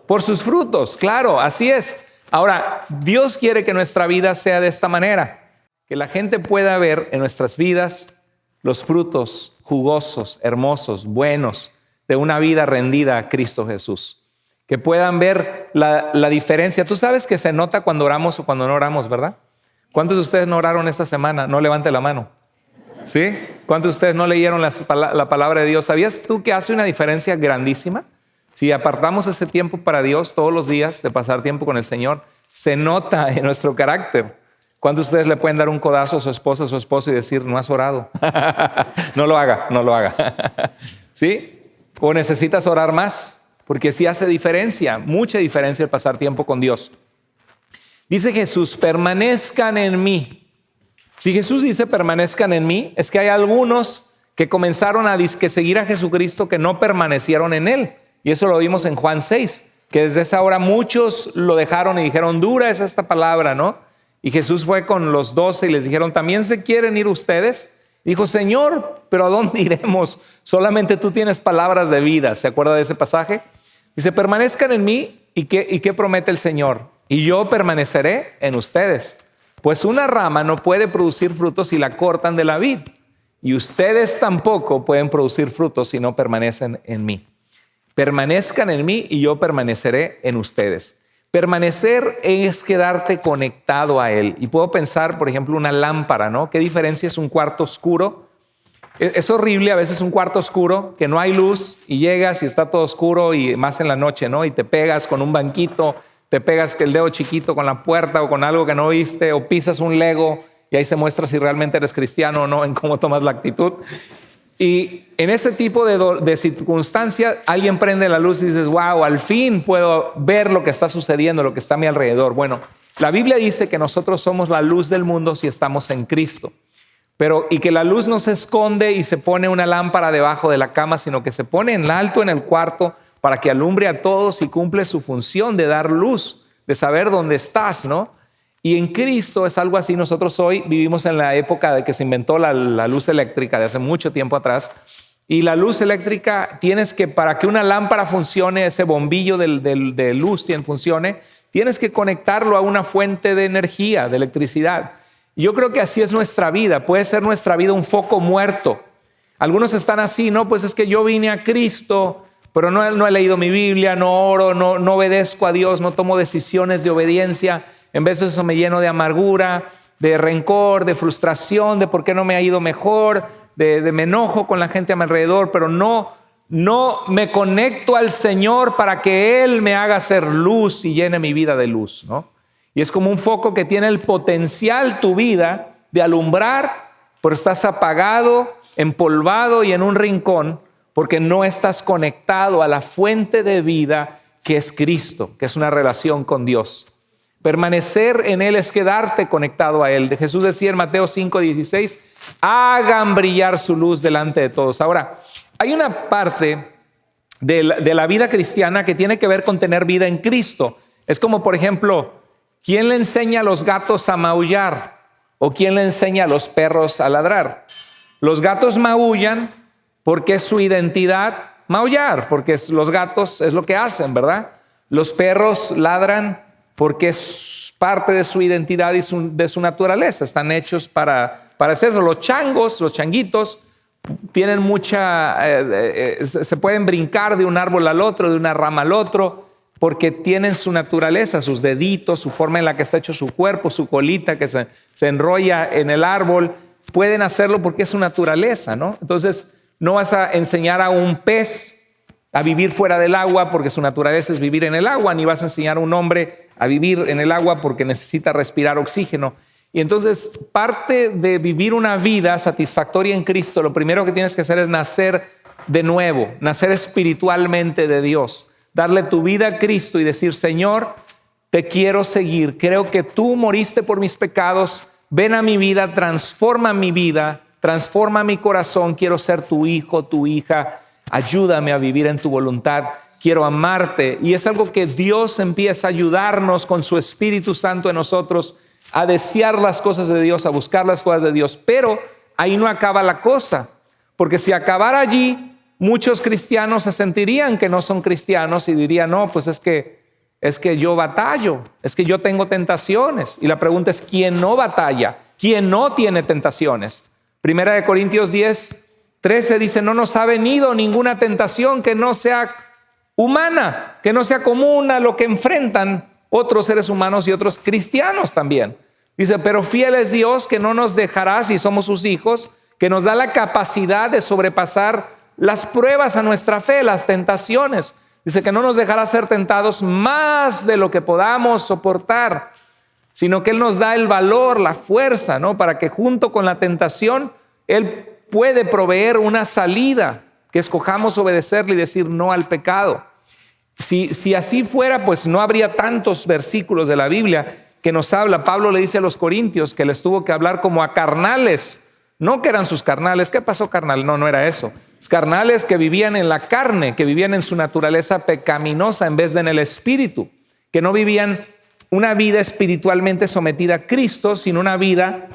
Por sus frutos, claro, así es. Ahora, Dios quiere que nuestra vida sea de esta manera, que la gente pueda ver en nuestras vidas los frutos jugosos, hermosos, buenos, de una vida rendida a Cristo Jesús. Que puedan ver la diferencia. Tú sabes que se nota cuando oramos o cuando no oramos, ¿verdad? ¿Cuántos de ustedes no oraron esta semana? No levante la mano. ¿Sí? ¿Cuántos de ustedes no leyeron la palabra de Dios? ¿Sabías tú que hace una diferencia grandísima? Si apartamos ese tiempo para Dios todos los días, de pasar tiempo con el Señor, se nota en nuestro carácter. ¿Cuántos de ustedes le pueden dar un codazo a su esposa, a su esposo y decir, no has orado? No lo haga. ¿Sí? ¿O necesitas orar más? Porque sí hace diferencia, mucha diferencia el pasar tiempo con Dios. Dice Jesús, permanezcan en mí. Si Jesús dice permanezcan en mí, es que hay algunos que comenzaron a seguir a Jesucristo que no permanecieron en Él. Y eso lo vimos en Juan 6, que desde esa hora muchos lo dejaron y dijeron, dura es esta palabra, ¿no? Y Jesús fue con los 12 y les dijeron, ¿también se quieren ir ustedes? Dijo, Señor, ¿pero a dónde iremos? Solamente tú tienes palabras de vida. ¿Se acuerda de ese pasaje? Dice, permanezcan en mí. ¿Y qué promete el Señor? Y yo permaneceré en ustedes. Pues una rama no puede producir frutos si la cortan de la vid. Y ustedes tampoco pueden producir frutos si no permanecen en mí. Permanezcan en mí y yo permaneceré en ustedes. Permanecer es quedarte conectado a Él. Y puedo pensar, por ejemplo, una lámpara, ¿no? ¿Qué diferencia es un cuarto oscuro? Es horrible a veces un cuarto oscuro, que no hay luz y llegas y está todo oscuro y más en la noche, ¿no? Y te pegas con un banquito, te pegas el dedo chiquito con la puerta o con algo que no viste, o pisas un Lego y ahí se muestra si realmente eres cristiano o no, en cómo tomas la actitud. Y en ese tipo de circunstancia, alguien prende la luz y dices, wow, al fin puedo ver lo que está sucediendo, lo que está a mi alrededor. Bueno, la Biblia dice que nosotros somos la luz del mundo si estamos en Cristo. Y que la luz no se esconde y se pone una lámpara debajo de la cama, sino que se pone en alto en el cuarto para que alumbre a todos y cumple su función de dar luz, de saber dónde estás, ¿no? Y en Cristo es algo así. Nosotros hoy vivimos en la época de que se inventó la luz eléctrica de hace mucho tiempo atrás. Y la luz eléctrica para que una lámpara funcione, ese bombillo de luz funcione, tienes que conectarlo a una fuente de energía, de electricidad. Y yo creo que así es nuestra vida. Puede ser nuestra vida un foco muerto. Algunos están así, ¿no? Pues es que yo vine a Cristo, pero no he leído mi Biblia, no oro, no obedezco a Dios, no tomo decisiones de obediencia. En vez de eso me lleno de amargura, de rencor, de frustración, de por qué no me ha ido mejor, de me enojo con la gente a mi alrededor, pero no me conecto al Señor para que Él me haga ser luz y llene mi vida de luz, ¿no? Y es como un foco que tiene el potencial tu vida de alumbrar, pero estás apagado, empolvado y en un rincón porque no estás conectado a la fuente de vida que es Cristo, que es una relación con Dios. Permanecer en Él es quedarte conectado a Él. Jesús decía en Mateo 5:16, hagan brillar su luz delante de todos. Ahora, hay una parte de la vida cristiana que tiene que ver con tener vida en Cristo. Es como, por ejemplo, ¿quién le enseña a los gatos a maullar? ¿O quién le enseña a los perros a ladrar? Los gatos maullan porque es su identidad maullar, porque los gatos es lo que hacen, ¿verdad? Los perros ladran porque es parte de su identidad y de su naturaleza. Están hechos para hacerlo. Los changuitos, tienen se pueden brincar de un árbol al otro, de una rama al otro, porque tienen su naturaleza, sus deditos, su forma en la que está hecho su cuerpo, su colita que se enrolla en el árbol. Pueden hacerlo porque es su naturaleza, ¿no? Entonces, no vas a enseñar a un pez a vivir fuera del agua porque su naturaleza es vivir en el agua, ni vas a enseñar a un hombre a vivir en el agua porque necesita respirar oxígeno. Y entonces, parte de vivir una vida satisfactoria en Cristo, lo primero que tienes que hacer es nacer de nuevo, nacer espiritualmente de Dios, darle tu vida a Cristo y decir: Señor, te quiero seguir, creo que tú moriste por mis pecados, ven a mi vida, transforma mi corazón, quiero ser tu hijo, tu hija, ayúdame a vivir en tu voluntad, quiero amarte. Y es algo que Dios empieza a ayudarnos con su Espíritu Santo en nosotros a desear las cosas de Dios, a buscar las cosas de Dios. Pero ahí no acaba la cosa, porque si acabara allí, muchos cristianos se sentirían que no son cristianos y dirían: no, pues es que yo batallo, es que yo tengo tentaciones. Y la pregunta es: ¿quién no batalla? ¿Quién no tiene tentaciones? Primera de Corintios 10:13 dice: no nos ha venido ninguna tentación que no sea humana, que no sea común a lo que enfrentan otros seres humanos y otros cristianos también. Dice: pero fiel es Dios, que no nos dejará, si somos sus hijos, que nos da la capacidad de sobrepasar las pruebas a nuestra fe, las tentaciones. Dice que no nos dejará ser tentados más de lo que podamos soportar, sino que Él nos da el valor, la fuerza, ¿no? Para que junto con la tentación Él puede proveer una salida, que escojamos obedecerle y decir no al pecado. Si así fuera, pues no habría tantos versículos de la Biblia que nos habla. Pablo le dice a los corintios que les tuvo que hablar como a carnales, no que eran sus carnales. ¿Qué pasó, carnal? No era eso. Es carnales que vivían en la carne, que vivían en su naturaleza pecaminosa en vez de en el espíritu, que no vivían una vida espiritualmente sometida a Cristo, sino una vida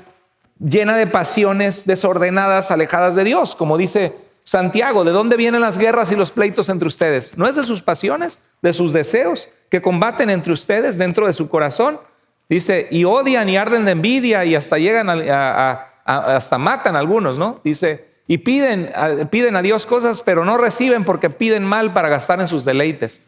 llena de pasiones desordenadas, alejadas de Dios. Como dice Santiago: ¿de dónde vienen las guerras y los pleitos entre ustedes? ¿No es de sus pasiones, de sus deseos que combaten entre ustedes dentro de su corazón? Dice: y odian y arden de envidia y hasta llegan hasta matan a algunos, ¿no? Dice: y piden a Dios cosas, pero no reciben porque piden mal para gastar en sus deleites.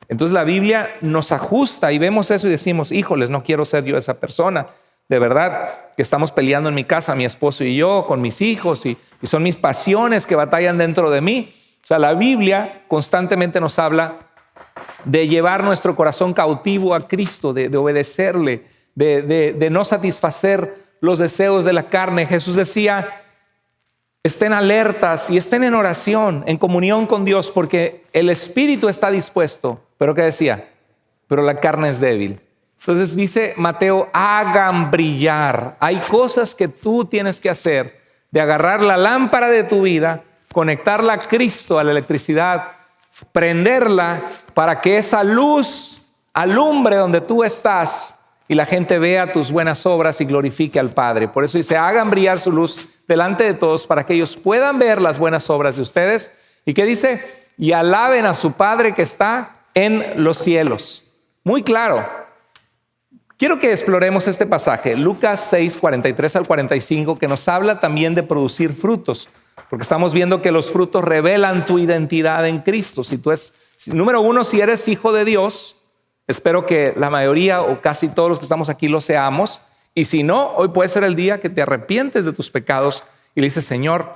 Entonces la Biblia nos ajusta y vemos eso y decimos: híjoles, no quiero ser yo esa persona. De verdad que estamos peleando en mi casa, mi esposo y yo, con mis hijos, y son mis pasiones que batallan dentro de mí. O sea, la Biblia constantemente nos habla de llevar nuestro corazón cautivo a Cristo, de obedecerle, de no satisfacer los deseos de la carne. Jesús decía: estén alertas y estén en oración, en comunión con Dios, porque el espíritu está dispuesto. ¿Pero qué decía? Pero la carne es débil. Entonces dice Mateo: hagan brillar. Hay cosas que tú tienes que hacer, de agarrar la lámpara de tu vida, conectarla a Cristo, a la electricidad, prenderla para que esa luz alumbre donde tú estás y la gente vea tus buenas obras y glorifique al Padre. Por eso dice: hagan brillar su luz delante de todos para que ellos puedan ver las buenas obras de ustedes. ¿Y qué dice? Y alaben a su Padre que está en los cielos. Muy claro. Quiero que exploremos este pasaje, Lucas 6, 43 al 45, que nos habla también de producir frutos, porque estamos viendo que los frutos revelan tu identidad en Cristo. Número uno, si eres hijo de Dios, espero que la mayoría o casi todos los que estamos aquí lo seamos, y si no, hoy puede ser el día que te arrepientes de tus pecados y le dices: Señor,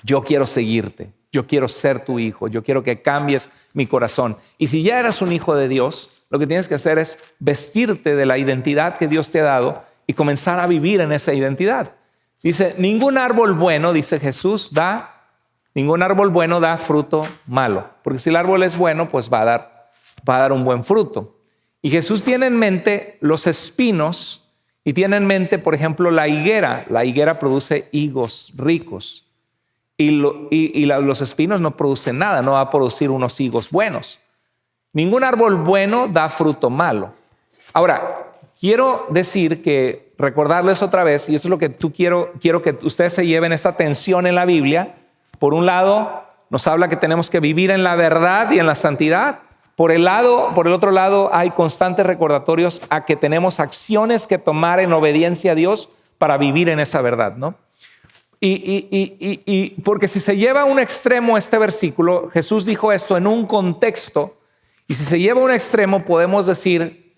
yo quiero seguirte, yo quiero ser tu hijo, yo quiero que cambies mi corazón. Y si ya eras un hijo de Dios, lo que tienes que hacer es vestirte de la identidad que Dios te ha dado y comenzar a vivir en esa identidad. Dice: ningún árbol bueno, dice Jesús, ningún árbol bueno da fruto malo, porque si el árbol es bueno, pues va a dar un buen fruto. Y Jesús tiene en mente los espinos y tiene en mente, por ejemplo, la higuera. La higuera produce higos ricos. los espinos no producen nada, no va a producir unos higos buenos. Ningún árbol bueno da fruto malo. Ahora, quiero decir que, recordarles otra vez, y eso es lo que quiero que ustedes se lleven esta tensión en la Biblia. Por un lado, nos habla que tenemos que vivir en la verdad y en la santidad. Por el otro lado, hay constantes recordatorios a que tenemos acciones que tomar en obediencia a Dios para vivir en esa verdad, ¿no? Y porque si se lleva a un extremo este versículo, Jesús dijo esto en un contexto, y si se lleva a un extremo podemos decir,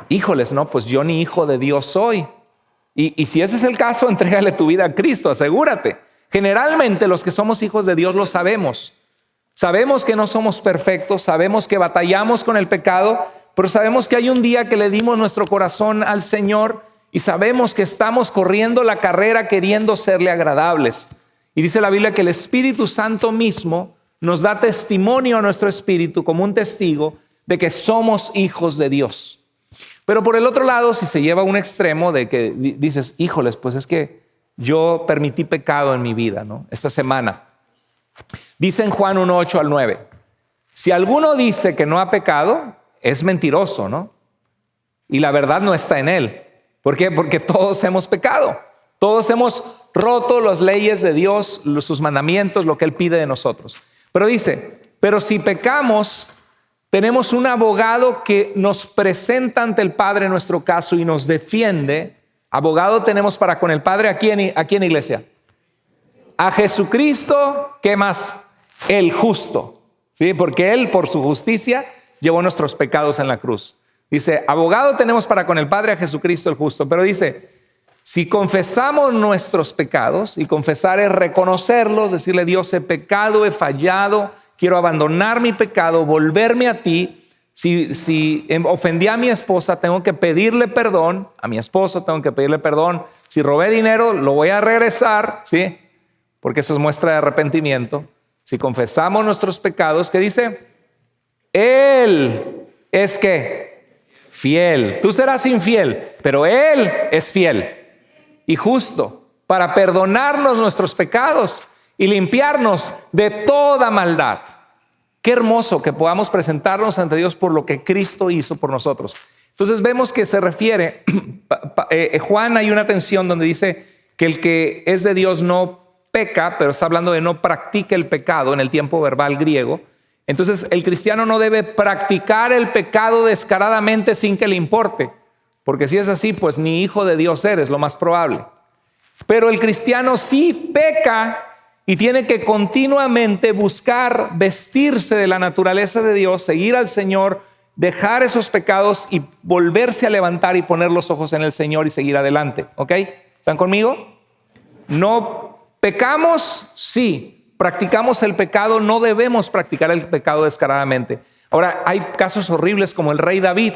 híjoles, no, pues yo ni hijo de Dios soy. Y si ese es el caso, entrégale tu vida a Cristo, asegúrate. Generalmente los que somos hijos de Dios lo sabemos. Sabemos que no somos perfectos, sabemos que batallamos con el pecado, pero sabemos que hay un día que le dimos nuestro corazón al Señor y sabemos que estamos corriendo la carrera queriendo serle agradables. Y dice la Biblia que el Espíritu Santo mismo nos da testimonio a nuestro espíritu como un testigo de que somos hijos de Dios. Pero por el otro lado, si se lleva a un extremo de que dices, híjoles, pues es que yo permití pecado en mi vida, ¿no? Esta semana. Dice en Juan 1:8 al 9, si alguno dice que no ha pecado, es mentiroso, ¿no? Y la verdad no está en él. ¿Por qué? Porque todos hemos pecado. Todos hemos roto las leyes de Dios, sus mandamientos, lo que Él pide de nosotros. Pero dice, pero si pecamos, tenemos un abogado que nos presenta ante el Padre en nuestro caso y nos defiende. Abogado tenemos para con el Padre, ¿a quién iglesia? A Jesucristo, ¿qué más? El justo, ¿sí? Porque Él por su justicia llevó nuestros pecados en la cruz. Dice, abogado tenemos para con el Padre a Jesucristo el justo. Pero dice, si confesamos nuestros pecados, y confesar es reconocerlos, decirle, Dios, he pecado, he fallado, quiero abandonar mi pecado, volverme a ti. Si ofendí a mi esposa, tengo que pedirle perdón. A mi esposo tengo que pedirle perdón. Si robé dinero, lo voy a regresar, ¿sí? Porque eso es muestra de arrepentimiento. Si confesamos nuestros pecados, ¿qué dice? Él es ¿qué? Fiel. Tú serás infiel, pero Él es fiel y justo para perdonarnos nuestros pecados y limpiarnos de toda maldad. Qué hermoso que podamos presentarnos ante Dios por lo que Cristo hizo por nosotros. Entonces vemos que se refiere, Juan, hay una tensión donde dice que el que es de Dios no peca, pero está hablando de no practica el pecado en el tiempo verbal griego. Entonces el cristiano no debe practicar el pecado descaradamente sin que le importe, porque si es así, pues ni hijo de Dios eres, lo más probable. Pero el cristiano sí peca y tiene que continuamente buscar vestirse de la naturaleza de Dios, seguir al Señor, dejar esos pecados y volverse a levantar y poner los ojos en el Señor y seguir adelante. ¿Ok? ¿Están conmigo? No pecamos, sí. Practicamos el pecado, no debemos practicar el pecado descaradamente. Ahora, hay casos horribles como el rey David,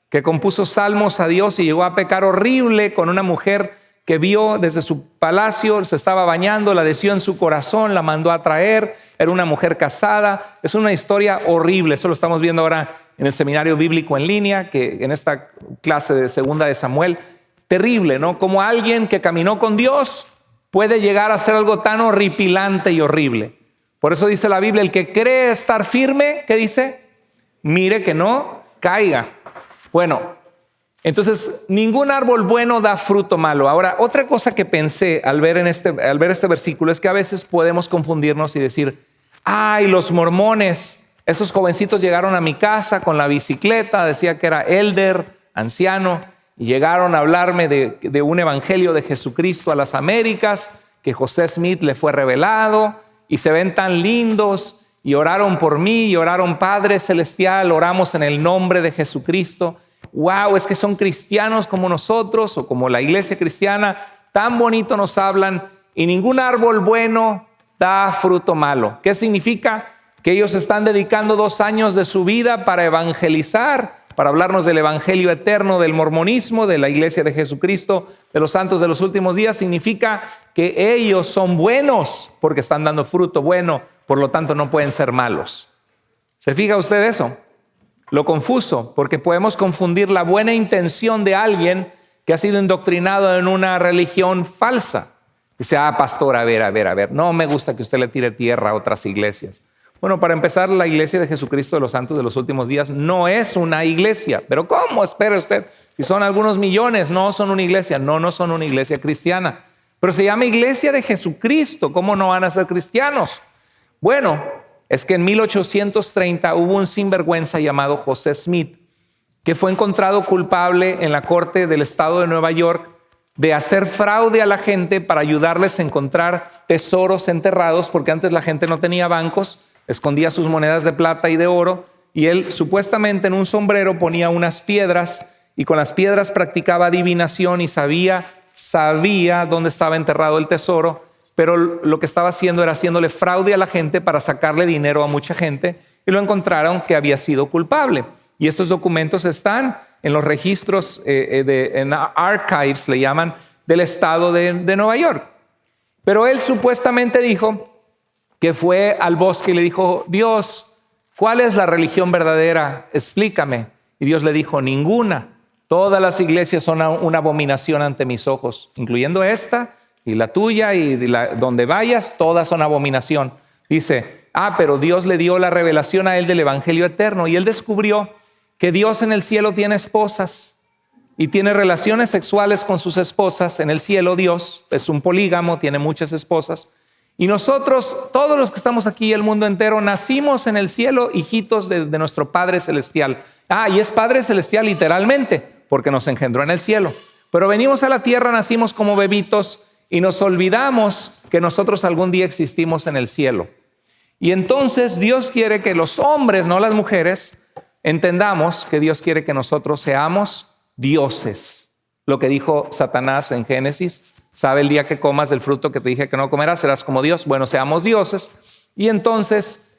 que compuso salmos a Dios y llegó a pecar horrible con una mujer que vio desde su palacio, se estaba bañando, la deseó en su corazón, la mandó a traer, era una mujer casada. Es una historia horrible, eso lo estamos viendo ahora en el seminario bíblico en línea, que en esta clase de segunda de Samuel. Terrible, ¿no? Como alguien que caminó con Dios puede llegar a ser algo tan horripilante y horrible. Por eso dice la Biblia, el que cree estar firme, ¿qué dice? Mire que no caiga. Bueno, entonces ningún árbol bueno da fruto malo. Ahora, otra cosa que pensé al ver este versículo es que a veces podemos confundirnos y decir, ay, los mormones, esos jovencitos llegaron a mi casa con la bicicleta, decía que era elder, anciano, y llegaron a hablarme de un evangelio de Jesucristo a las Américas, que José Smith le fue revelado, y se ven tan lindos, y oraron por mí, y oraron, Padre Celestial, oramos en el nombre de Jesucristo. Wow, es que son cristianos como nosotros, o como la iglesia cristiana, tan bonito nos hablan, y ningún árbol bueno da fruto malo. ¿Qué significa? Que ellos están dedicando 2 años de su vida para evangelizar, para hablarnos del evangelio eterno, del mormonismo, de la iglesia de Jesucristo, de los santos de los últimos días. Significa que ellos son buenos porque están dando fruto bueno, por lo tanto no pueden ser malos. ¿Se fija usted eso? Lo confuso, porque podemos confundir la buena intención de alguien que ha sido indoctrinado en una religión falsa. Dice, pastor, a ver, no me gusta que usted le tire tierra a otras iglesias. Bueno, para empezar, la iglesia de Jesucristo de los Santos de los Últimos Días no es una iglesia. ¿Pero cómo? Espere usted, si son algunos millones, no son una iglesia. No son una iglesia cristiana. Pero se llama Iglesia de Jesucristo. ¿Cómo no van a ser cristianos? Bueno, es que en 1830 hubo un sinvergüenza llamado José Smith, que fue encontrado culpable en la corte del estado de Nueva York de hacer fraude a la gente para ayudarles a encontrar tesoros enterrados, porque antes la gente no tenía bancos, escondía sus monedas de plata y de oro, y él supuestamente en un sombrero ponía unas piedras y con las piedras practicaba adivinación y sabía dónde estaba enterrado el tesoro, pero lo que estaba haciendo era haciéndole fraude a la gente para sacarle dinero a mucha gente, y lo encontraron que había sido culpable. Y estos documentos están en los registros, en archives, le llaman, del estado de Nueva York. Pero él supuestamente dijo que fue al bosque y le dijo, Dios, ¿cuál es la religión verdadera? Explícame. Y Dios le dijo, ninguna. Todas las iglesias son una abominación ante mis ojos, incluyendo esta y la tuya y donde vayas, todas son abominación. Dice, pero Dios le dio la revelación a él del evangelio eterno y él descubrió que Dios en el cielo tiene esposas y tiene relaciones sexuales con sus esposas. En el cielo Dios es un polígamo, tiene muchas esposas. Y nosotros, todos los que estamos aquí, el mundo entero, nacimos en el cielo, hijitos de nuestro Padre Celestial. Y es Padre Celestial literalmente, porque nos engendró en el cielo. Pero venimos a la tierra, nacimos como bebitos y nos olvidamos que nosotros algún día existimos en el cielo. Y entonces Dios quiere que los hombres, no las mujeres, entendamos que Dios quiere que nosotros seamos dioses. Lo que dijo Satanás en Génesis, ¿sabe el día que comas del fruto que te dije que no comerás, serás como Dios? Bueno, seamos dioses. Y entonces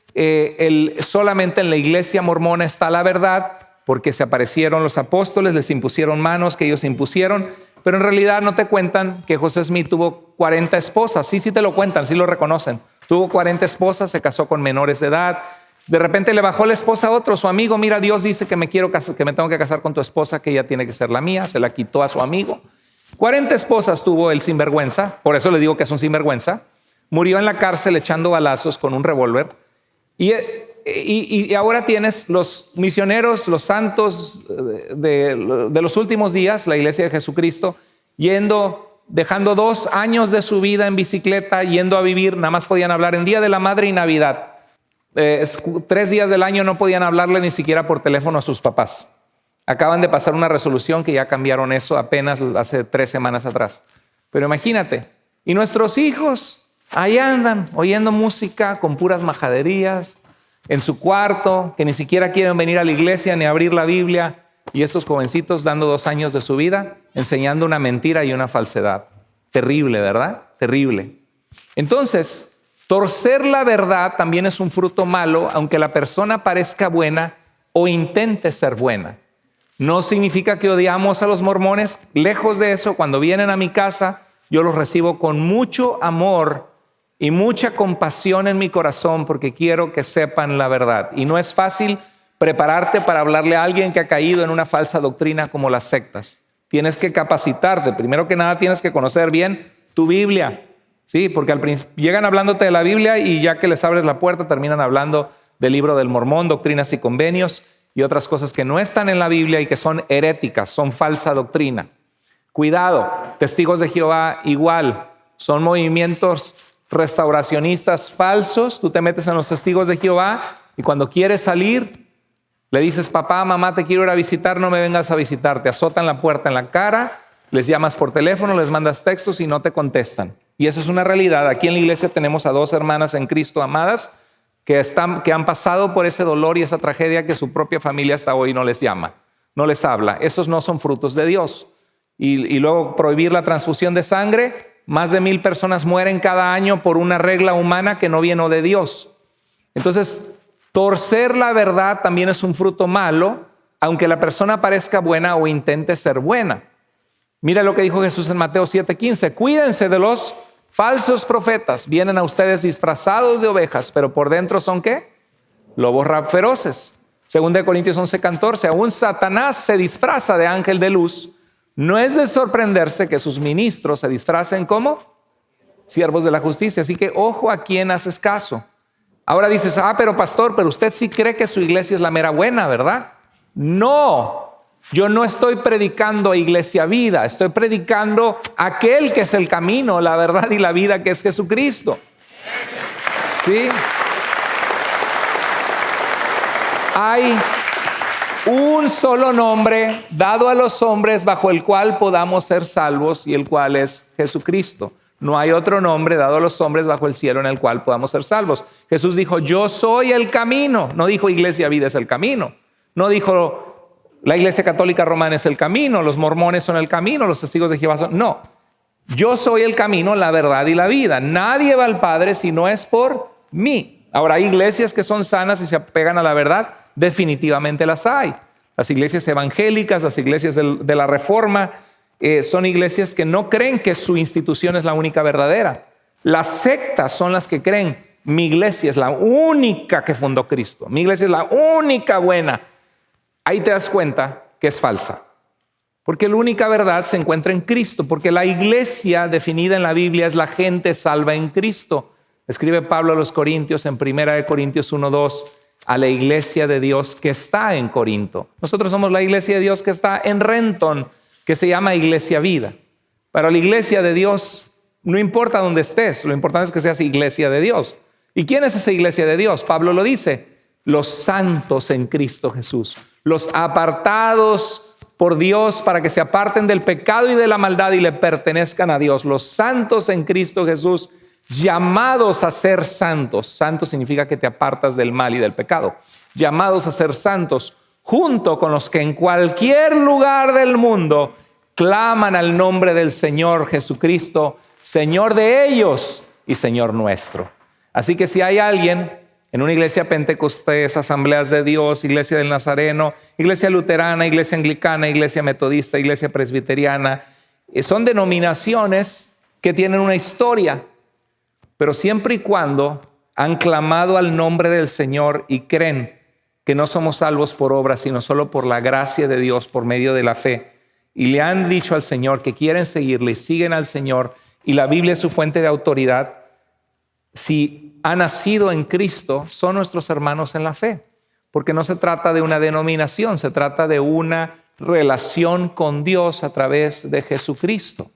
solamente en la iglesia mormona está la verdad, porque se aparecieron los apóstoles, les impusieron manos que ellos impusieron, pero en realidad no te cuentan que José Smith tuvo 40 esposas. Sí te lo cuentan, sí lo reconocen. Tuvo 40 esposas, se casó con menores de edad. De repente le bajó la esposa a otro, su amigo, mira, Dios dice que me tengo que casar con tu esposa, que ella tiene que ser la mía, se la quitó a su amigo. 40 esposas tuvo el sinvergüenza, por eso le digo que es un sinvergüenza. Murió en la cárcel echando balazos con un revólver. Y ahora tienes los misioneros, los santos de los últimos días, la iglesia de Jesucristo, dejando 2 años de su vida en bicicleta, yendo a vivir, nada más podían hablar en Día de la Madre y Navidad. 3 días del año no podían hablarle ni siquiera por teléfono a sus papás. Acaban de pasar una resolución que ya cambiaron eso apenas hace 3 semanas atrás. Pero imagínate, y nuestros hijos ahí andan oyendo música con puras majaderías en su cuarto, que ni siquiera quieren venir a la iglesia ni abrir la Biblia, y estos jovencitos dando 2 años de su vida enseñando una mentira y una falsedad. Terrible, ¿verdad? Terrible. Entonces, torcer la verdad también es un fruto malo, aunque la persona parezca buena o intente ser buena. No significa que odiamos a los mormones. Lejos de eso, cuando vienen a mi casa, yo los recibo con mucho amor y mucha compasión en mi corazón, porque quiero que sepan la verdad. Y no es fácil prepararte para hablarle a alguien que ha caído en una falsa doctrina como las sectas. Tienes que capacitarte. Primero que nada, tienes que conocer bien tu Biblia. Sí, porque al principio llegan hablándote de la Biblia y ya que les abres la puerta terminan hablando del libro del Mormón, doctrinas y convenios y otras cosas que no están en la Biblia y que son heréticas, son falsa doctrina. Cuidado, Testigos de Jehová igual, son movimientos restauracionistas falsos. Tú te metes en los Testigos de Jehová y cuando quieres salir le dices, papá, mamá, te quiero ir a visitar, no me vengas a visitar. Te azotan la puerta en la cara, les llamas por teléfono, les mandas textos y no te contestan. Y eso es una realidad. Aquí en la iglesia tenemos a 2 hermanas en Cristo amadas que han pasado por ese dolor y esa tragedia que su propia familia hasta hoy no les llama, no les habla. Esos no son frutos de Dios. Y luego prohibir la transfusión de sangre. Más de 1000 personas mueren cada año por una regla humana que no vino de Dios. Entonces, torcer la verdad también es un fruto malo, aunque la persona parezca buena o intente ser buena. Mira lo que dijo Jesús en Mateo 7:15. Cuídense de los falsos profetas. Vienen a ustedes disfrazados de ovejas, pero por dentro son ¿qué? Lobos feroces. 2 Corintios 11:14. Aún Satanás se disfraza de ángel de luz. No es de sorprenderse que sus ministros se disfracen como siervos de la justicia. Así que ojo a quién haces caso. Ahora dices, pero pastor, pero usted sí cree que su iglesia es la mera buena, ¿verdad? No, yo no estoy predicando a Iglesia Vida, estoy predicando a aquel que es el camino, la verdad y la vida, que es Jesucristo. ¿Sí? Hay un solo nombre dado a los hombres bajo el cual podamos ser salvos, y el cual es Jesucristo. No hay otro nombre dado a los hombres bajo el cielo en el cual podamos ser salvos. Jesús dijo, yo soy el camino. No dijo Iglesia Vida es el camino. No dijo la Iglesia Católica Romana es el camino, los mormones son el camino, los testigos de Jehová son. No, yo soy el camino, la verdad y la vida. Nadie va al Padre si no es por mí. Ahora, hay iglesias que son sanas y se apegan a la verdad. Definitivamente las hay. Las iglesias evangélicas, las iglesias de la Reforma, son iglesias que no creen que su institución es la única verdadera. Las sectas son las que creen, mi iglesia es la única que fundó Cristo, mi iglesia es la única buena. Ahí te das cuenta que es falsa, porque la única verdad se encuentra en Cristo, porque la iglesia definida en la Biblia es la gente salva en Cristo. Escribe Pablo a los Corintios en 1 Corintios 1:2, a la iglesia de Dios que está en Corinto. Nosotros somos la iglesia de Dios que está en Renton, que se llama Iglesia Vida. Para la iglesia de Dios, no importa dónde estés, lo importante es que seas iglesia de Dios. ¿Y quién es esa iglesia de Dios? Pablo lo dice, los santos en Cristo Jesús, los apartados por Dios para que se aparten del pecado y de la maldad y le pertenezcan a Dios. Los santos en Cristo Jesús, llamados a ser santos. Santo significa que te apartas del mal y del pecado. Llamados a ser santos, junto con los que en cualquier lugar del mundo claman al nombre del Señor Jesucristo, Señor de ellos y Señor nuestro. Así que si hay alguien en una iglesia pentecostés, Asambleas de Dios, Iglesia del Nazareno, Iglesia luterana, Iglesia anglicana, Iglesia metodista, Iglesia presbiteriana, son denominaciones que tienen una historia, pero siempre y cuando han clamado al nombre del Señor y creen que no somos salvos por obras, sino solo por la gracia de Dios, por medio de la fe, y le han dicho al Señor que quieren seguirle y siguen al Señor, y la Biblia es su fuente de autoridad, si han nacido en Cristo, son nuestros hermanos en la fe, porque no se trata de una denominación, se trata de una relación con Dios a través de Jesucristo,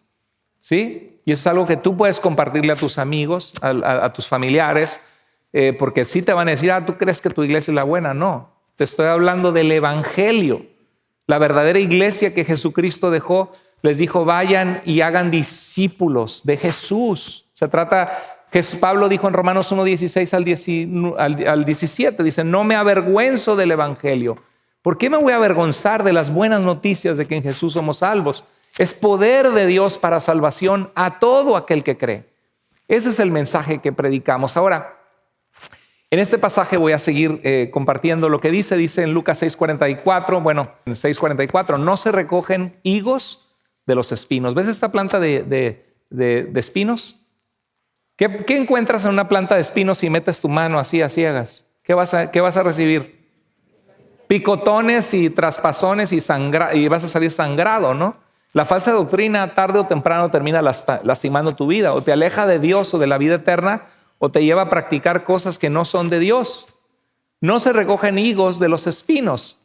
¿sí? Y eso es algo que tú puedes compartirle a tus amigos, a tus familiares, porque sí te van a decir, ¿tú crees que tu iglesia es la buena? No, te estoy hablando del evangelio. La verdadera iglesia que Jesucristo dejó, les dijo, vayan y hagan discípulos de Jesús. Se trata, Pablo dijo en Romanos 1:16 al 17, dice, no me avergüenzo del evangelio. ¿Por qué me voy a avergonzar de las buenas noticias de que en Jesús somos salvos? Es poder de Dios para salvación a todo aquel que cree. Ese es el mensaje que predicamos. Ahora, en este pasaje voy a seguir compartiendo lo que dice en Lucas 6:44, en 6:44, no se recogen higos de los espinos. ¿Ves esta planta de espinos? ¿Qué encuentras en una planta de espinos si metes tu mano así a ciegas? ¿Qué vas a recibir? Picotones y traspasones y vas a salir sangrado, ¿no? La falsa doctrina tarde o temprano termina lastimando tu vida, o te aleja de Dios o de la vida eterna, o te lleva a practicar cosas que no son de Dios. No se recogen higos de los espinos,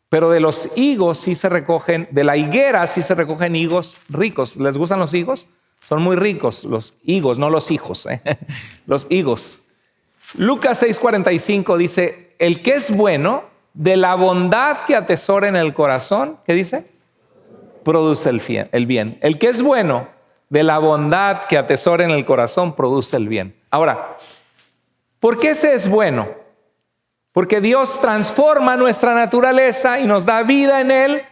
pero de los higos sí se recogen, de la higuera sí se recogen higos ricos. ¿Les gustan los higos? Son muy ricos los higos, no los hijos, los higos. Lucas 6:45 dice, el que es bueno, de la bondad que atesora en el corazón, ¿qué dice? Produce el bien. El que es bueno, de la bondad que atesora en el corazón, produce el bien. Ahora, ¿por qué ese es bueno? Porque Dios transforma nuestra naturaleza y nos da vida en él,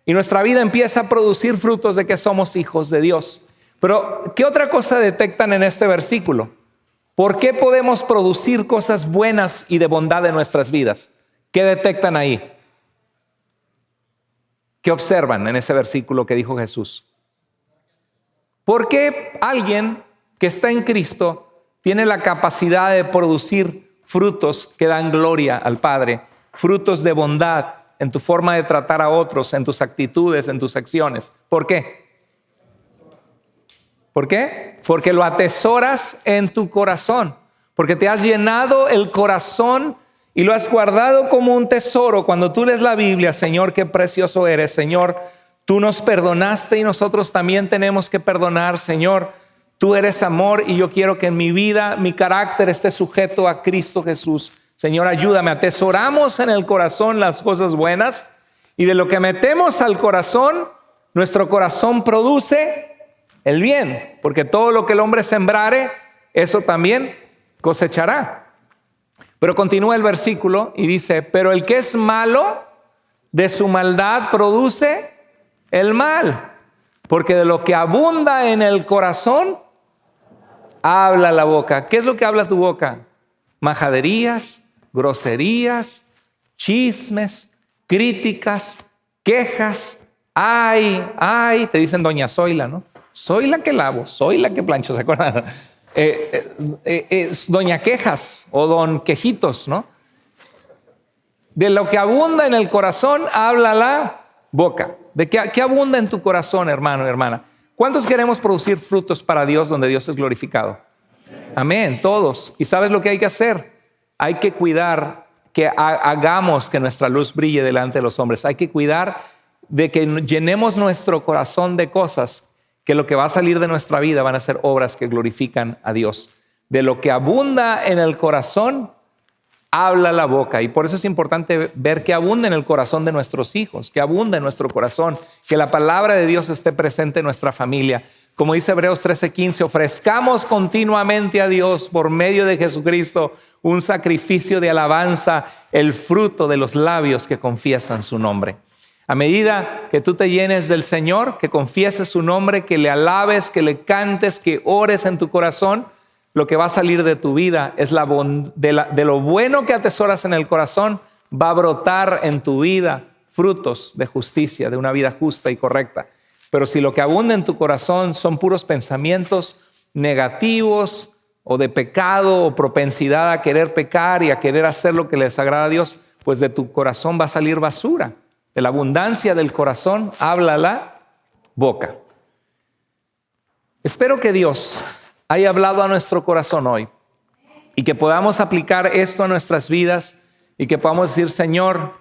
y nuestra vida empieza a producir frutos de que somos hijos de Dios. Pero, ¿qué otra cosa detectan en este versículo? ¿Por qué podemos producir cosas buenas y de bondad en nuestras vidas? ¿Qué detectan ahí? ¿Qué observan en ese versículo que dijo Jesús? ¿Por qué alguien que está en Cristo tiene la capacidad de producir frutos que dan gloria al Padre? Frutos de bondad en tu forma de tratar a otros, en tus actitudes, en tus acciones. ¿Por qué? ¿Por qué? Porque lo atesoras en tu corazón, porque te has llenado el corazón y lo has guardado como un tesoro. Cuando tú lees la Biblia, Señor, qué precioso eres, Señor. Tú nos perdonaste y nosotros también tenemos que perdonar, Señor. Tú eres amor y yo quiero que en mi vida, mi carácter esté sujeto a Cristo Jesús. Señor, ayúdame. Atesoramos en el corazón las cosas buenas y de lo que metemos al corazón, nuestro corazón produce el bien, porque todo lo que el hombre sembrare, eso también cosechará. Pero continúa el versículo y dice, pero el que es malo, de su maldad produce el mal, porque de lo que abunda en el corazón, habla la boca. ¿Qué es lo que habla tu boca? Majaderías, groserías, chismes, críticas, quejas. Ay, te dicen doña Zoila, ¿no? Soy la que lavo, soy la que plancho, ¿se acuerdan? Doña Quejas o don Quejitos, ¿no? De lo que abunda en el corazón, habla la boca. ¿De qué abunda en tu corazón, hermano y hermana? ¿Cuántos queremos producir frutos para Dios donde Dios es glorificado? Amén, todos. ¿Y sabes lo que hay que hacer? Hay que cuidar que hagamos que nuestra luz brille delante de los hombres. Hay que cuidar de que llenemos nuestro corazón de cosas que lo que va a salir de nuestra vida van a ser obras que glorifican a Dios. De lo que abunda en el corazón, habla la boca. Y por eso es importante ver que abunda en el corazón de nuestros hijos, que abunda en nuestro corazón, que la palabra de Dios esté presente en nuestra familia. Como dice Hebreos 13:15, ofrezcamos continuamente a Dios por medio de Jesucristo un sacrificio de alabanza, el fruto de los labios que confiesan su nombre. A medida que tú te llenes del Señor, que confieses su nombre, que le alabes, que le cantes, que ores en tu corazón, lo que va a salir de tu vida es de lo bueno que atesoras en el corazón, va a brotar en tu vida frutos de justicia, de una vida justa y correcta. Pero si lo que abunda en tu corazón son puros pensamientos negativos o de pecado o propensidad a querer pecar y a querer hacer lo que le desagrada a Dios, pues de tu corazón va a salir basura. De la abundancia del corazón habla la boca. Espero que Dios haya hablado a nuestro corazón hoy y que podamos aplicar esto a nuestras vidas y que podamos decir, Señor,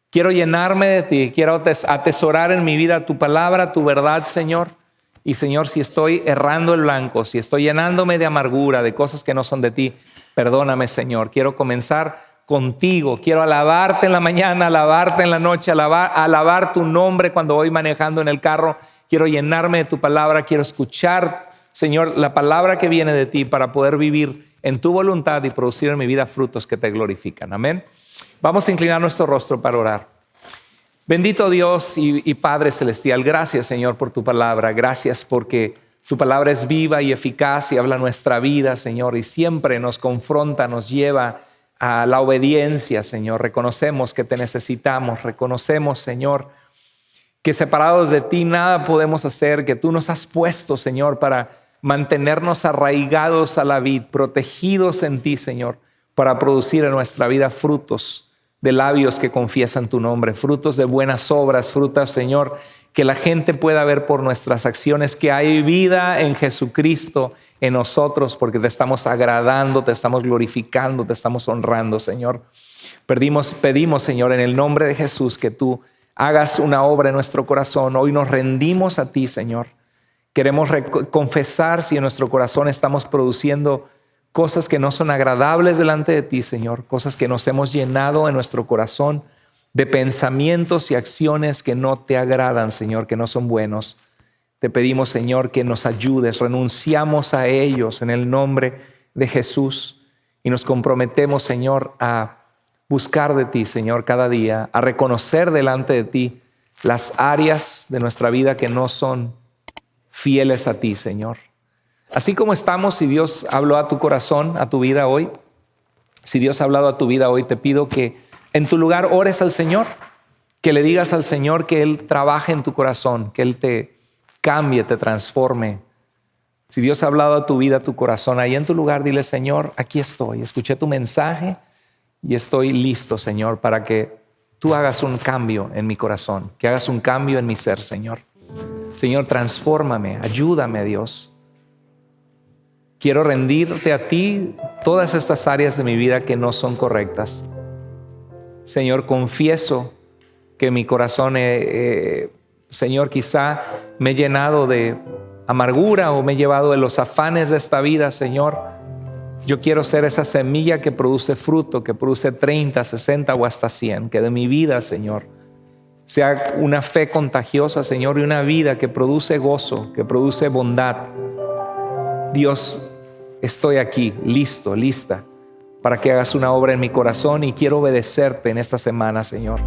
quiero llenarme de ti, quiero atesorar en mi vida tu palabra, tu verdad, Señor. Y Señor, si estoy errando el blanco, si estoy llenándome de amargura, de cosas que no son de ti, perdóname, Señor. Quiero comenzar contigo, quiero alabarte en la mañana, alabarte en la noche, alabar tu nombre cuando voy manejando en el carro. Quiero llenarme de tu palabra, quiero escuchar, Señor, la palabra que viene de ti para poder vivir en tu voluntad y producir en mi vida frutos que te glorifican. Amén. Vamos a inclinar nuestro rostro para orar. Bendito Dios y Padre Celestial, gracias, Señor, por tu palabra. Gracias porque tu palabra es viva y eficaz y habla nuestra vida, Señor, y siempre nos confronta, nos lleva a la obediencia, Señor. Reconocemos que te necesitamos, reconocemos, Señor, que separados de ti nada podemos hacer, que tú nos has puesto, Señor, para mantenernos arraigados a la vid, protegidos en ti, Señor, para producir en nuestra vida frutos de labios que confiesan tu nombre, frutos de buenas obras, frutas, Señor, que la gente pueda ver por nuestras acciones que hay vida en Jesucristo en nosotros, porque te estamos agradando, te estamos glorificando, te estamos honrando, Señor. Pedimos, Señor, en el nombre de Jesús, que tú hagas una obra en nuestro corazón. Hoy nos rendimos a ti, Señor. Queremos confesar si en nuestro corazón estamos produciendo cosas que no son agradables delante de ti, Señor, cosas que nos hemos llenado en nuestro corazón de pensamientos y acciones que no te agradan, Señor, que no son buenos. Te pedimos, Señor, que nos ayudes. Renunciamos a ellos en el nombre de Jesús y nos comprometemos, Señor, a buscar de ti, Señor, cada día, a reconocer delante de ti las áreas de nuestra vida que no son fieles a ti, Señor. Así como estamos, si Dios habló a tu corazón, a tu vida hoy, si Dios ha hablado a tu vida hoy, te pido que en tu lugar ores al Señor, que le digas al Señor que Él trabaje en tu corazón, que Él te cambie, te transforme. Si Dios ha hablado a tu vida, a tu corazón, ahí en tu lugar, dile, Señor, aquí estoy, escuché tu mensaje y estoy listo, Señor, para que tú hagas un cambio en mi corazón, que hagas un cambio en mi ser, Señor. Señor, transfórmame, ayúdame, Dios. Quiero rendirte a ti todas estas áreas de mi vida que no son correctas. Señor, confieso que mi corazón, Señor, quizá me he llenado de amargura o me he llevado de los afanes de esta vida, Señor. Yo quiero ser esa semilla que produce fruto, que produce 30, 60 o hasta 100. Que de mi vida, Señor, sea una fe contagiosa, Señor, y una vida que produce gozo, que produce bondad. Dios, estoy aquí, listo, lista, para que hagas una obra en mi corazón y quiero obedecerte en esta semana, Señor.